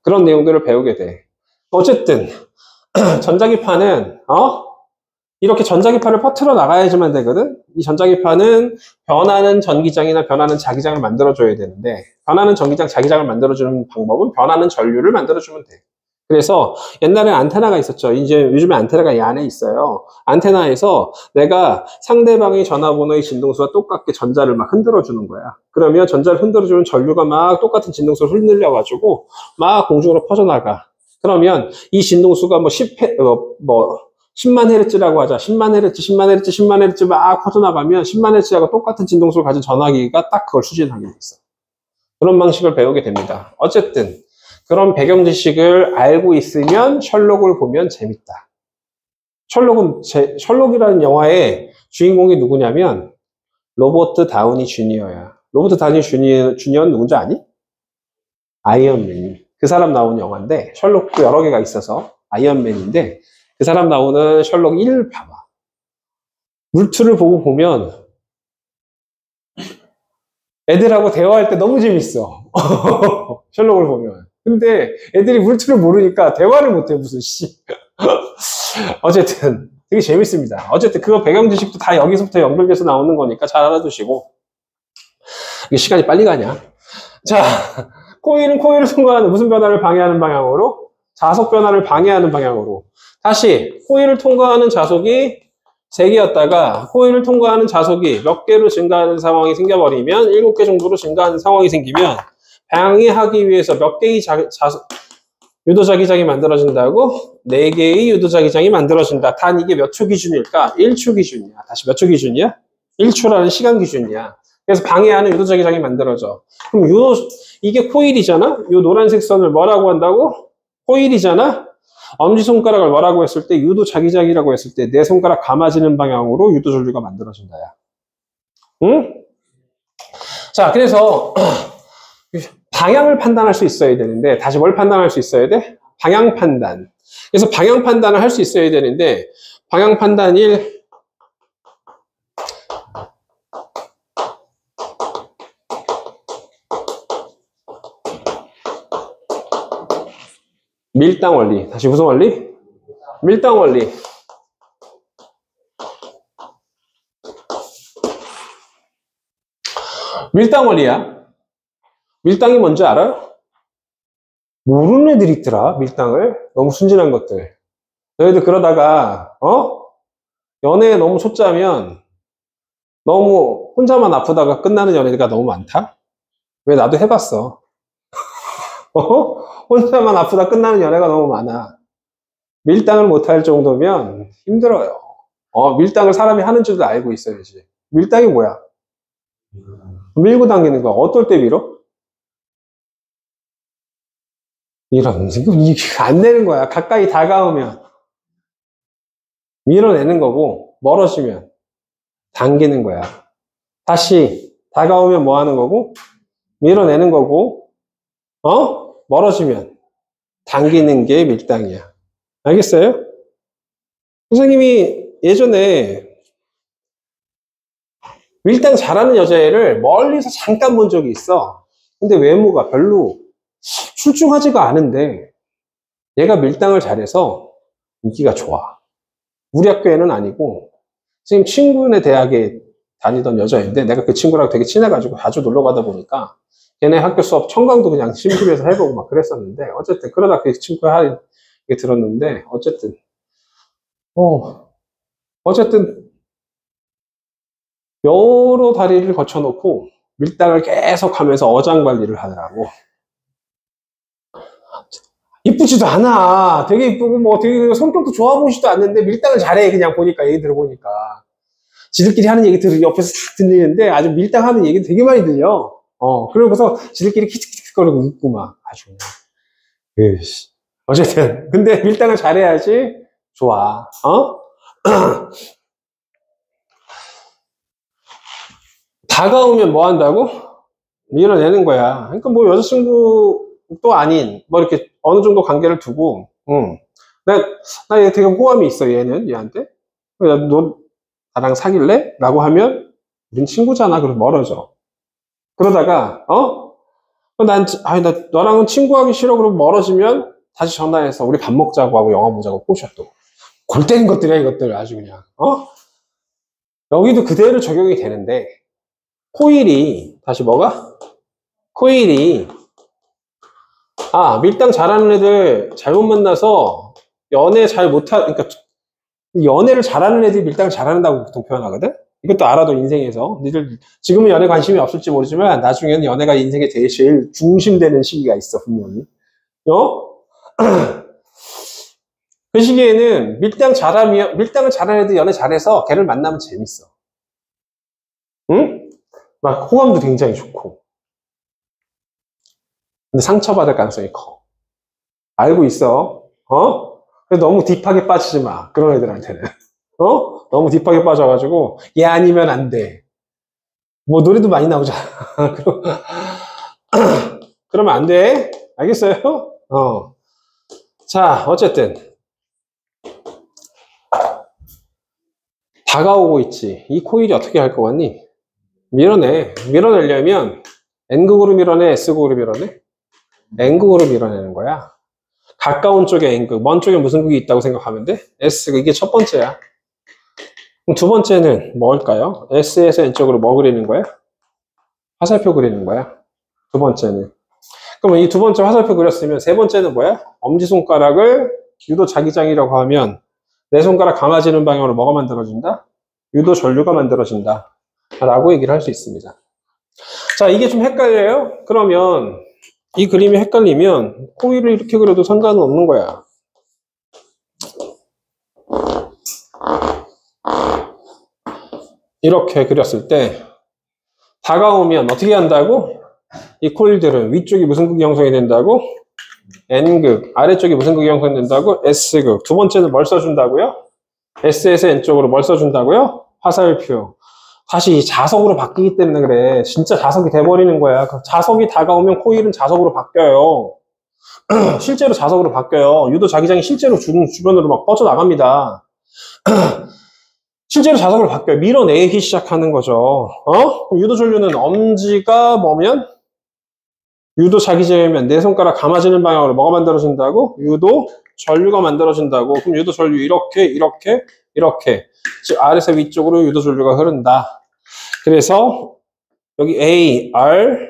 그런 내용들을 배우게 돼. 어쨌든 전자기파는 이렇게 전자기파를 퍼뜨려 나가야지만 되거든. 이 전자기파는 변하는 전기장이나 변하는 자기장을 만들어줘야 되는데 변하는 전기장, 자기장을 만들어주는 방법은 변하는 전류를 만들어주면 돼. 그래서 옛날에 안테나가 있었죠. 이제 요즘에 안테나가 이 안에 있어요. 안테나에서 내가 상대방의 전화번호의 진동수와 똑같게 전자를 막 흔들어주는 거야. 그러면 전자를 흔들어주는 전류가 막 똑같은 진동수를 흔들려가지고 막 공중으로 퍼져나가. 그러면 이 진동수가 10만 헤르츠라고 하자. 10만 헤르츠, 10만 헤르츠, 10만 헤르츠 막 퍼져나가면 10만 헤르츠하고 똑같은 진동수를 가진 전화기가 딱 그걸 수신하게 돼 있어. 그런 방식을 배우게 됩니다. 어쨌든 그런 배경 지식을 알고 있으면 셜록을 보면 재밌다. 셜록이라는 영화의 주인공이 누구냐면 로버트 다우니 주니어야. 로버트 다우니 주니어는 누군지 아니? 아이언맨. 그 사람 나오는 영화인데 셜록도 여러 개가 있어서 아이언맨인데 그 사람 나오는 셜록 1 봐봐. 물투를 보고 보면 애들하고 대화할 때 너무 재밌어. 셜록을 보면. 근데 애들이 물투를 모르니까 대화를 못해, 무슨 씨. 어쨌든 되게 재밌습니다. 어쨌든 그거 배경 지식도 다 여기서부터 연결돼서 나오는 거니까 잘 알아두시고. 이게 시간이 빨리 가냐? 자, 코일은 코일을 통과하는 무슨 변화를 방해하는 방향으로? 자속 변화를 방해하는 방향으로. 다시 코일을 통과하는 자속이 3개였다가 코일을 통과하는 자속이 몇 개로 증가하는 상황이 생겨버리면 7개 정도로 증가하는 상황이 생기면 방해하기 위해서 몇 개의 유도자기장이 만들어진다고? 4개의 유도자기장이 만들어진다. 단 이게 몇 초 기준일까? 1초 기준이야. 다시 몇 초 기준이야? 1초라는 시간 기준이야. 그래서 방해하는 유도자기장이 만들어져. 그럼 이게 코일이잖아? 요 노란색 선을 뭐라고 한다고? 코일이잖아? 엄지손가락을 뭐라고 했을 때 유도자기장이라고 했을 때 내 손가락 감아지는 방향으로 유도전류가 만들어진다. 응? 자, 그래서 방향을 판단할 수 있어야 되는데 다시 뭘 판단할 수 있어야 돼? 방향 판단. 그래서 방향 판단을 할 수 있어야 되는데 방향 판단 1 밀당 원리. 다시 무슨 원리? 밀당 원리. 밀당 원리야. 밀당이 뭔지 알아요? 모르는 애들이 있더라, 밀당을. 너무 순진한 것들. 너희들 그러다가 연애에 너무 초짜면 너무 혼자만 아프다가 끝나는 연애가 너무 많다? 왜? 나도 해봤어. 혼자만 아프다 끝나는 연애가 너무 많아. 밀당을 못할 정도면 힘들어요. 밀당을 사람이 하는 줄도 알고 있어야지. 밀당이 뭐야? 밀고 당기는 거. 어떨 때 밀어? 이런, 안 되는 거야. 가까이 다가오면 밀어내는 거고, 멀어지면 당기는 거야. 다시 다가오면 뭐 하는 거고? 밀어내는 거고, 멀어지면 당기는 게 밀당이야. 알겠어요? 선생님이 예전에 밀당 잘하는 여자애를 멀리서 잠깐 본 적이 있어. 근데 외모가 별로 출중하지가 않은데 얘가 밀당을 잘해서 인기가 좋아. 우리 학교에는 아니고 선생님 친구네 대학에 다니던 여자인데 내가 그 친구랑 되게 친해가지고 자주 놀러 가다 보니까 걔네 학교 수업 청강도 그냥 심심해서 해보고 막 그랬었는데 어쨌든 그러다 그 친구가 하는 게 들었는데 어쨌든 여러 다리를 거쳐놓고 밀당을 계속 하면서 어장 관리를 하더라고. 이쁘지도 않아. 되게 이쁘고 뭐 되게 성격도 좋아 보이지도 않는데 밀당을 잘해. 그냥 보니까 얘기 들어보니까 지들끼리 하는 얘기들을 옆에서 싹 들리는데 아주 밀당하는 얘기 되게 많이 들려. 그러고서 지들끼리 키득키득거리고 웃고 막 아주 으이씨. 어쨌든 근데 밀당을 잘해야지 좋아. 다가오면 뭐 한다고? 밀어내는 거야. 그러니까 뭐 여자친구도 아닌 뭐 이렇게 어느 정도 관계를 두고 나 얘 되게 호감이 있어. 얘한테 너 나랑 사귈래? 라고 하면 우린 친구잖아. 그래서 멀어져. 그러다가 나 너랑은 친구하기 싫어. 그러고 멀어지면 다시 전화해서 우리 밥 먹자고 하고 영화 보자고 꼬셔. 또 골 때린 것들이야. 이것들 아주 그냥 여기도 그대로 적용이 되는데 코일이 다시 뭐가? 코일이 밀당 잘하는 애들 잘못 만나서 연애 잘 못하 그러니까 연애를 잘하는 애들이 밀당을 잘한다고 보통 표현하거든? 이것도 알아도 인생에서 니들 지금은 연애 관심이 없을지 모르지만 나중에는 연애가 인생의 제일 중심되는 시기가 있어 분명히. 그 시기에는 밀당을 잘하는 애들 연애 잘해서 걔를 만나면 재밌어. 응? 막 호감도 굉장히 좋고. 근데 상처받을 가능성이 커. 알고 있어. 너무 딥하게 빠지지 마. 그런 애들한테는. 너무 딥하게 빠져가지고 얘 아니면 안 돼. 뭐 노래도 많이 나오잖아. 그러면 안 돼. 알겠어요? 자, 어쨌든 다가오고 있지. 이 코일이 어떻게 할 것 같니? 밀어내려면 N극으로 밀어내, S극으로 밀어내? N극으로 밀어내는 거야. 가까운 쪽에 N극, 먼 쪽에 무슨 극이 있다고 생각하면 돼? S극, 이게 첫 번째야. 그럼 두 번째는 뭘까요? S에서 N쪽으로 뭐 그리는 거야? 화살표 그리는 거야. 두 번째는. 그러면 이 두 번째 화살표 그렸으면 세 번째는 뭐야? 엄지손가락을 유도 자기장이라고 하면 내 손가락 감아지는 방향으로 뭐가 만들어진다? 유도 전류가 만들어진다. 라고 얘기를 할 수 있습니다. 자, 이게 좀 헷갈려요? 그러면 이 그림이 헷갈리면 코일을 이렇게 그려도 상관은 없는 거야. 이렇게 그렸을 때 다가오면 어떻게 한다고? 이 코일들은 위쪽이 무슨 극이 형성이 된다고? N극, 아래쪽이 무슨 극이 형성이 된다고? S극. 두 번째는 뭘 써준다고요? S에서 N쪽으로 뭘 써준다고요? 화살표. 다시 자석으로 바뀌기 때문에 그래. 진짜 자석이 돼버리는 거야. 자석이 다가오면 코일은 자석으로 바뀌어요. 실제로 자석으로 바뀌어요. 유도 자기장이 실제로 주변으로 막 뻗어나갑니다. 실제로 자석으로 바뀌어요. 밀어내기 시작하는 거죠. 유도 전류는 엄지가 뭐면? 유도 자기장이면 내 손가락 감아지는 방향으로 뭐가 만들어진다고? 유도 전류가 만들어진다고. 그럼 유도 전류 이렇게. 즉 R에서 위쪽으로 유도 전류가 흐른다. 그래서 여기 A, R,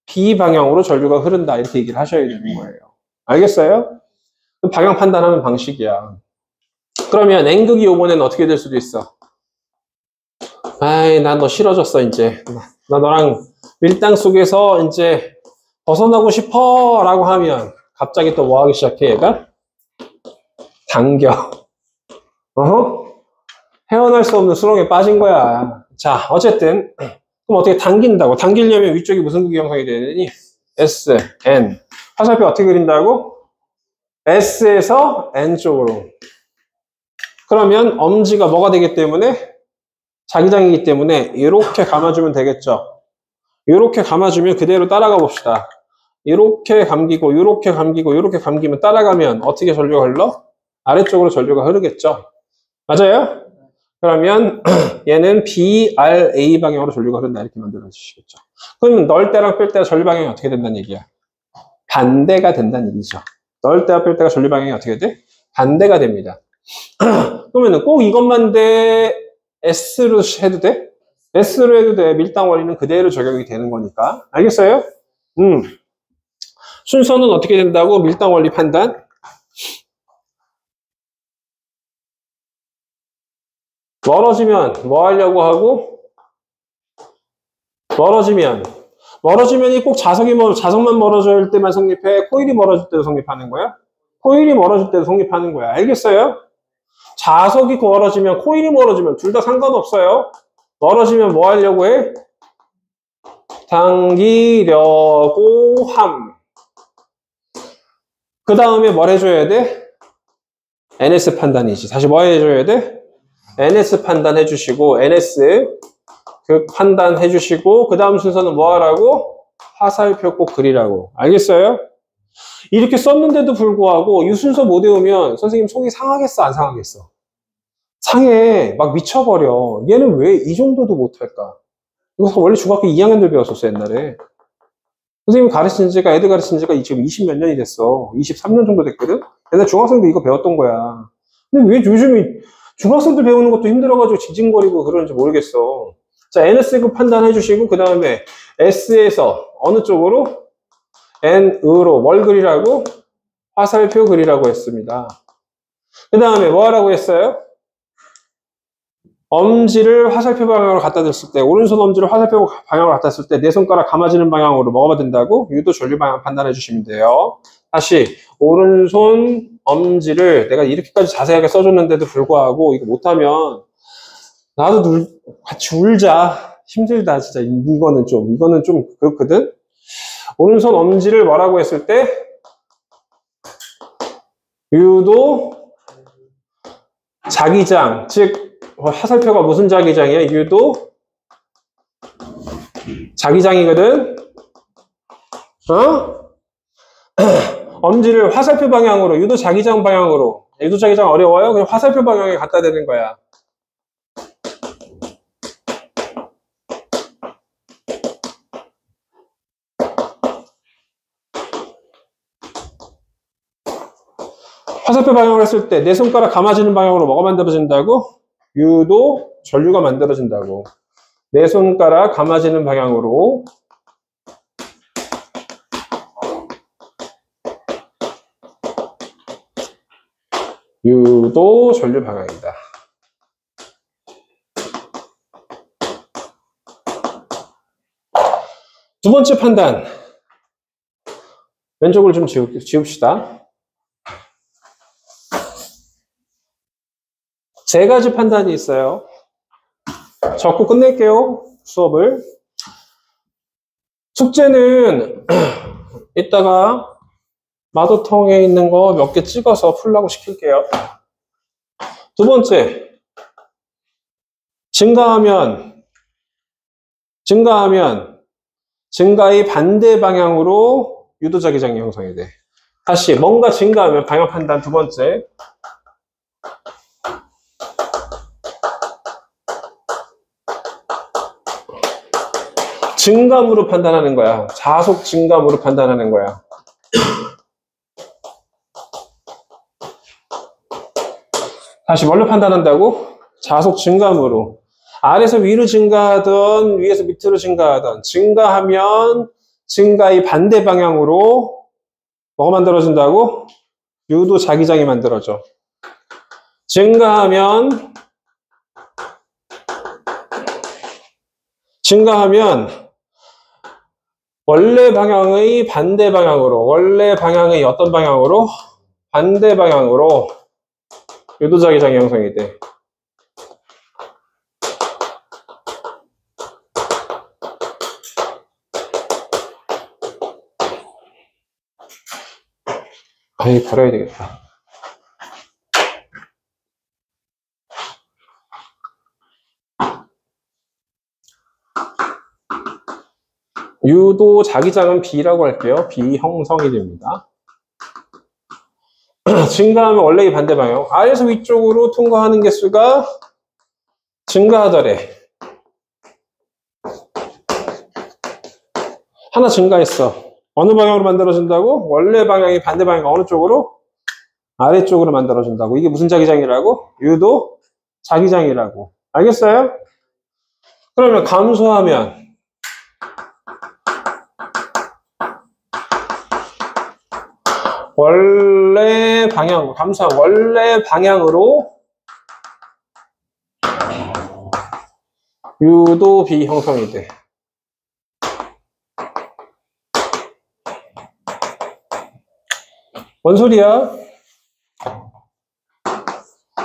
B 방향으로 전류가 흐른다. 이렇게 얘기를 하셔야 되는 거예요. 알겠어요? 방향 판단하는 방식이야. 그러면 N극이 오면은 어떻게 될 수도 있어? 난 너 싫어졌어 이제. 나 너랑 밀당 속에서 이제 벗어나고 싶어 라고 하면 갑자기 또 뭐 하기 시작해 얘가? 당겨. 헤어날 수 없는 수렁에 빠진 거야. 자, 어쨌든 그럼 어떻게 당긴다고? 당기려면 위쪽이 무슨 극이 형성이 돼야 되니? S, N. 화살표 어떻게 그린다고? S에서 N 쪽으로. 그러면 엄지가 뭐가 되기 때문에? 자기장이기 때문에 이렇게 감아주면 되겠죠. 이렇게 감아주면 그대로 따라가 봅시다. 이렇게 감기고 이렇게 감기고 이렇게 감기면 따라가면 어떻게 전류가 흘러? 아래쪽으로 전류가 흐르겠죠. 맞아요? 그러면 얘는 BRA 방향으로 전류가 흐른다 이렇게 만들어 주시겠죠. 그러면 넣을 때랑 뺄 때랑 전류 방향이 어떻게 된다는 얘기야? 반대가 된다는 얘기죠. 넣을 때와 뺄 때가 전류 방향이 어떻게 돼? 반대가 됩니다. 그러면은 꼭 이것만 돼? S로 해도 돼? S로 해도 돼. 밀당 원리는 그대로 적용이 되는 거니까. 알겠어요? 순서는 어떻게 된다고? 밀당 원리 판단. 멀어지면 뭐 하려고 하고? 멀어지면이 꼭 자석만 멀어질 때만 성립해? 코일이 멀어질 때도 성립하는 거야? 코일이 멀어질 때도 성립하는 거야. 알겠어요? 자석이 멀어지면, 코일이 멀어지면 둘 다 상관없어요. 멀어지면 뭐 하려고 해? 당기려고 함. 그 다음에 뭘 해줘야 돼? NS 판단이지. 다시 뭐 해줘야 돼? NS 판단 해주시고, NS 그 판단 해주시고, 그 다음 순서는 뭐 하라고? 화살표 꼭 그리라고. 알겠어요? 이렇게 썼는데도 불구하고 이 순서 못 외우면 선생님 속이 상하겠어, 안 상하겠어? 상해. 막 미쳐버려. 얘는 왜 이 정도도 못할까? 이거 원래 중학교 2학년들 배웠었어, 옛날에. 선생님 가르친 지가, 애들 가르친 지가 지금 20 몇 년이 됐어. 23년 정도 됐거든? 옛날 중학생도 이거 배웠던 거야. 근데 왜 요즘에 중학생들 배우는 것도 힘들어가지고 징징거리고 그러는지 모르겠어. 자, NS급 판단해 주시고, 그 다음에 S에서 어느 쪽으로? N으로 뭘 그리라고? 화살표 그리라고 했습니다. 그 다음에 뭐 하라고 했어요? 엄지를 화살표 방향으로 갖다 댔을 때, 오른손 엄지를 화살표 방향으로 갖다 댔을 때, 내 손가락 감아지는 방향으로 뭐가 된다고? 유도 전류 방향 판단해 주시면 돼요. 다시, 오른손 엄지를 내가 이렇게까지 자세하게 써줬는데도 불구하고, 이거 못하면, 나도 같이 울자. 힘들다, 진짜. 이거는 좀 그렇거든? 오른손 엄지를 뭐라고 했을 때, 유도 자기장, 즉, 화살표가 무슨 자기장이야? 유도 자기장이거든? 어? 엄지를 화살표 방향으로, 유도 자기장 방향으로. 유도 자기장 어려워요? 그냥 화살표 방향에 갖다 대는 거야. 화살표 방향으로 했을 때 내 손가락 감아지는 방향으로 뭐가 만들어진다고? 유도 전류가 만들어진다고. 내 손가락 감아지는 방향으로 유도 전류 방향이다. 두 번째 판단. 왼쪽을 좀 지웁시다. 세 가지 판단이 있어요. 적고 끝낼게요. 수업을. 숙제는 이따가 마도통에 있는 거 몇 개 찍어서 풀라고 시킬게요. 두 번째. 증가하면 증가의 반대 방향으로 유도자기장이 형성이 돼. 다시 뭔가 증가하면 방향 판단 두 번째. 증감으로 판단하는 거야. 자속 증감으로 판단하는 거야. 다시 뭘로 판단한다고? 자속 증감으로. 아래에서 위로 증가하던 위에서 밑으로 증가하던 증가하면 증가의 반대 방향으로 뭐가 만들어진다고? 유도 자기장이 만들어져. 증가하면 원래 방향의 반대 방향으로, 원래 방향의 어떤 방향으로? 반대 방향으로 유도자기장이 형성이 돼. 아이, 버려야 되겠다. U도 자기장은 B라고 할게요. B 형성이 됩니다. 증가하면 원래 이 반대 방향. 아래에서 위쪽으로 통과하는 개수가 증가하더래. 하나 증가했어. 어느 방향으로 만들어진다고? 원래 방향이 반대 방향 어느 쪽으로? 아래쪽으로 만들어진다고. 이게 무슨 자기장이라고? U도 자기장이라고. 알겠어요? 그러면 감소하면 원래 방향, 감소한 원래 방향으로 U도 B 형성이 돼. 뭔 소리야?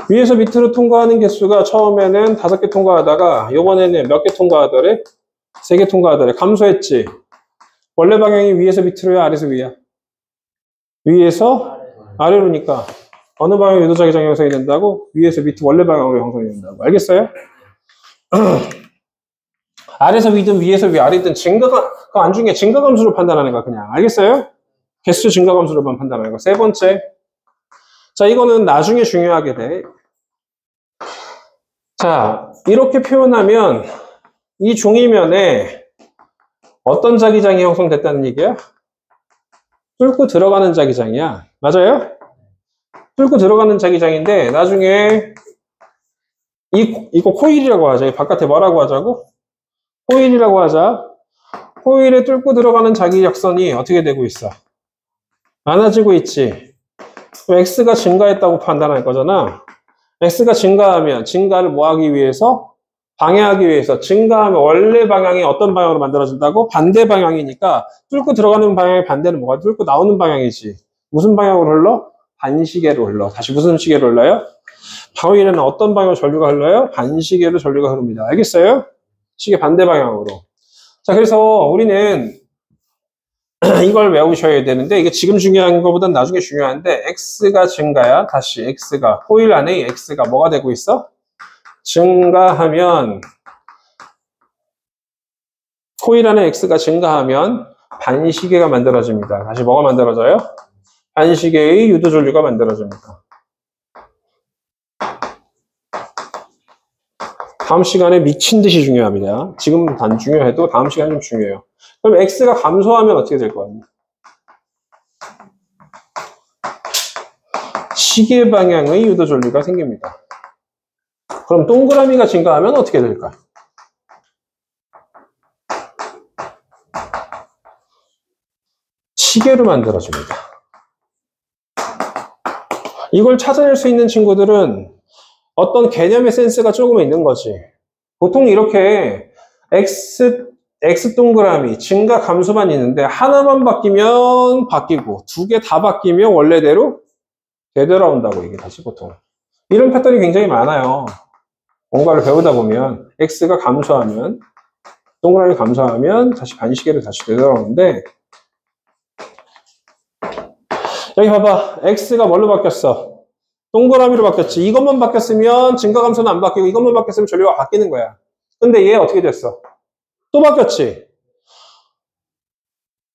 위에서 밑으로 통과하는 개수가 처음에는 5개 통과하다가 이번에는 몇 개 통과하더래? 3개 통과하더래. 감소했지? 원래 방향이 위에서 밑으로야? 아래에서 위야? 위에서 아래로니까 어느 방향이 유도자기장이 형성이 된다고? 위에서 밑 원래 방향으로 형성이 된다고. 알겠어요? 아래에서 위든 위에서 위 아래든 증가가 그거 안 중요해. 증가 감수로 판단하는 거야 그냥. 알겠어요? 개수 증가 감수로만 판단하는 거. 세 번째. 자, 이거는 나중에 중요하게 돼. 자, 이렇게 표현하면 이 종이면에 어떤 자기장이 형성됐다는 얘기야? 뚫고 들어가는 자기장이야. 맞아요? 뚫고 들어가는 자기장인데 나중에 이거 코일이라고 하자. 바깥에 뭐라고 하자고? 코일이라고 하자. 코일에 뚫고 들어가는 자기력선이 어떻게 되고 있어? 많아지고 있지. X가 증가했다고 판단할 거잖아. X가 증가하면 증가를 뭐 하기 위해서? 방해하기 위해서. 증가하면 원래 방향이 어떤 방향으로 만들어진다고? 반대 방향이니까 뚫고 들어가는 방향의 반대는 뭐가? 뚫고 나오는 방향이지. 무슨 방향으로 흘러? 반시계로 흘러. 다시 무슨 시계로 흘러요? 바위에는 어떤 방향으로 전류가 흘러요? 반시계로 전류가 흐릅니다. 알겠어요? 시계 반대 방향으로. 자, 그래서 우리는 이걸 외우셔야 되는데 이게 지금 중요한 것보단 나중에 중요한데 X가 증가야. 다시 X가 코일 안에 X가 뭐가 되고 있어? 증가하면 코일 안에 X가 증가하면 반시계가 만들어집니다. 다시 뭐가 만들어져요? 반시계의 유도전류가 만들어집니다. 다음 시간에 미친 듯이 중요합니다. 지금 단 중요해도 다음 시간에 좀 중요해요. 그럼 X가 감소하면 어떻게 될 거야? 시계 방향의 유도전류가 생깁니다. 그럼 동그라미가 증가하면 어떻게 될까? 시계로 만들어집니다. 이걸 찾아낼 수 있는 친구들은 어떤 개념의 센스가 조금 있는 거지. 보통 이렇게 X 동그라미 증가 감소만 있는데 하나만 바뀌면 바뀌고 두 개 다 바뀌면 원래대로 되돌아온다고 이게 다시 보통. 이런 패턴이 굉장히 많아요. 뭔가를 배우다 보면 X가 감소하면 동그라미 감소하면 다시 반시계로 다시 되돌아오는데 여기 봐봐. X가 뭘로 바뀌었어? 동그라미로 바뀌었지. 이것만 바뀌었으면 증가 감소는 안 바뀌고 이것만 바뀌었으면 전류가 바뀌는 거야. 근데 얘 어떻게 됐어? 또 바뀌었지.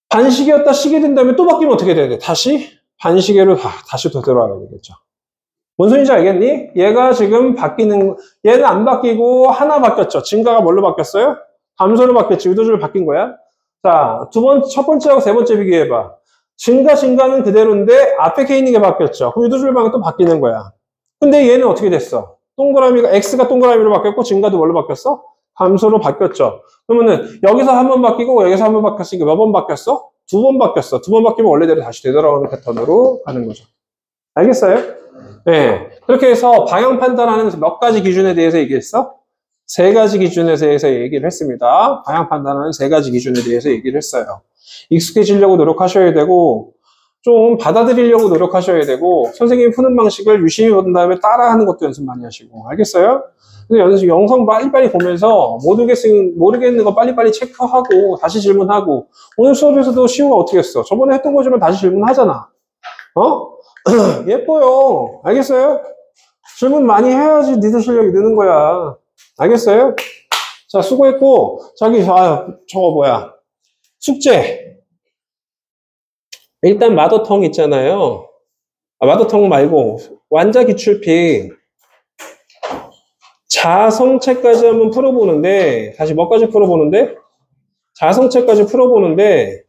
반시계였다 시계 된 다음에 또 바뀌면 어떻게 돼야 돼? 다시 반시계로 다시 되돌아가야 되겠죠. 뭔 소리인지 알겠니? 얘가 지금 바뀌는, 얘는 안 바뀌고 하나 바뀌었죠. 증가가 뭘로 바뀌었어요? 감소로 바뀌었지. 유도전류 바뀐 거야. 자, 첫 번째하고 세 번째 비교해봐. 증가는 그대로인데 앞에 게 있는 게 바뀌었죠. 그럼 유도전류 방향이 또 바뀌는 거야. 근데 얘는 어떻게 됐어? 동그라미가, X가 동그라미로 바뀌었고 증가도 뭘로 바뀌었어? 감소로 바뀌었죠. 그러면은 여기서 한 번 바뀌고 여기서 한 번 바뀌었으니까 몇 번 바뀌었어? 2번 바뀌었어. 2번 바뀌면 원래대로 다시 되돌아오는 패턴으로 가는 거죠. 알겠어요? 네. 그렇게 해서 방향 판단하는 몇 가지 기준에 대해서 얘기했어? 3가지 기준에 대해서 얘기를 했습니다. 방향 판단하는 3가지 기준에 대해서 얘기를 했어요. 익숙해지려고 노력하셔야 되고 좀 받아들이려고 노력하셔야 되고 선생님이 푸는 방식을 유심히 본 다음에 따라하는 것도 연습 많이 하시고 알겠어요? 근데 영상 빨리빨리 보면서 모르겠는 거 빨리빨리 체크하고 다시 질문하고 오늘 수업에서도 시우가 어떻게 했어? 저번에 했던 거지만 다시 질문하잖아. 어? 예뻐요. 알겠어요? 질문 많이 해야지 니들 실력이 느는 거야. 알겠어요? 자, 수고했고 저기 저거 뭐야? 숙제. 일단 마더텅 있잖아요. 마더텅 말고 완자 기출픽. 자성체까지 한번 풀어보는데, 다시 뭐까지 풀어보는데? 자성체까지 풀어보는데,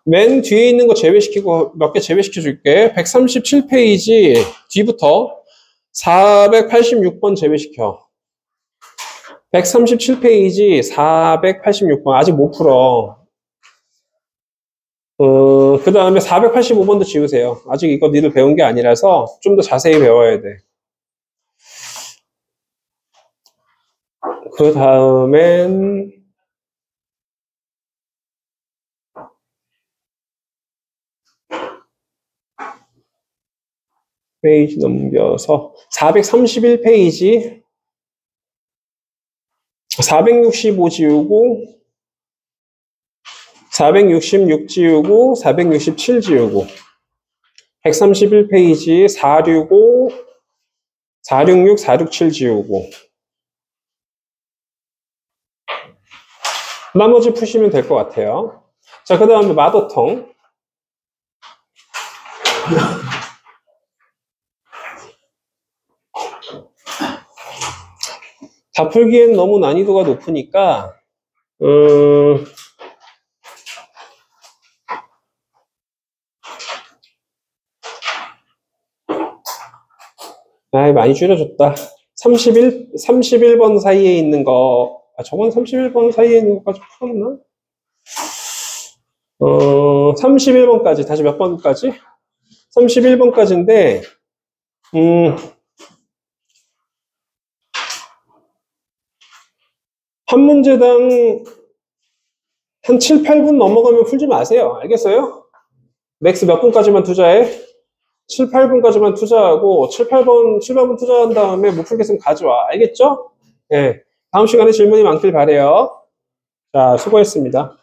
맨 뒤에 있는 거 제외시키고 몇 개 제외시켜 줄게. 137페이지 뒤부터 486번 제외시켜. 137페이지 486번 아직 못 풀어. 그 다음에 485번도 지우세요. 아직 이거 니들 배운 게 아니라서 좀 더 자세히 배워야 돼. 그 다음엔 페이지 넘겨서 431페이지 465 지우고 466 지우고 467 지우고 131페이지 465 466 467 지우고 나머지 푸시면 될 것 같아요. 자, 그 다음에 마더텅. 다 풀기엔 너무 난이도가 높으니까 많이 줄여줬다. 31번 사이에 있는 거, 저건 31번 사이에 있는 것까지 풀었나? 31번까지, 다시 몇 번까지? 31번까지인데, 한 문제당 한 7, 8분 넘어가면 풀지 마세요. 알겠어요? 맥스 몇 분까지만 투자해? 7, 8분까지만 투자하고 7, 8분 투자한 다음에 못 풀겠으면 가져와. 알겠죠? 네. 다음 시간에 질문이 많길 바래요. 자, 수고했습니다.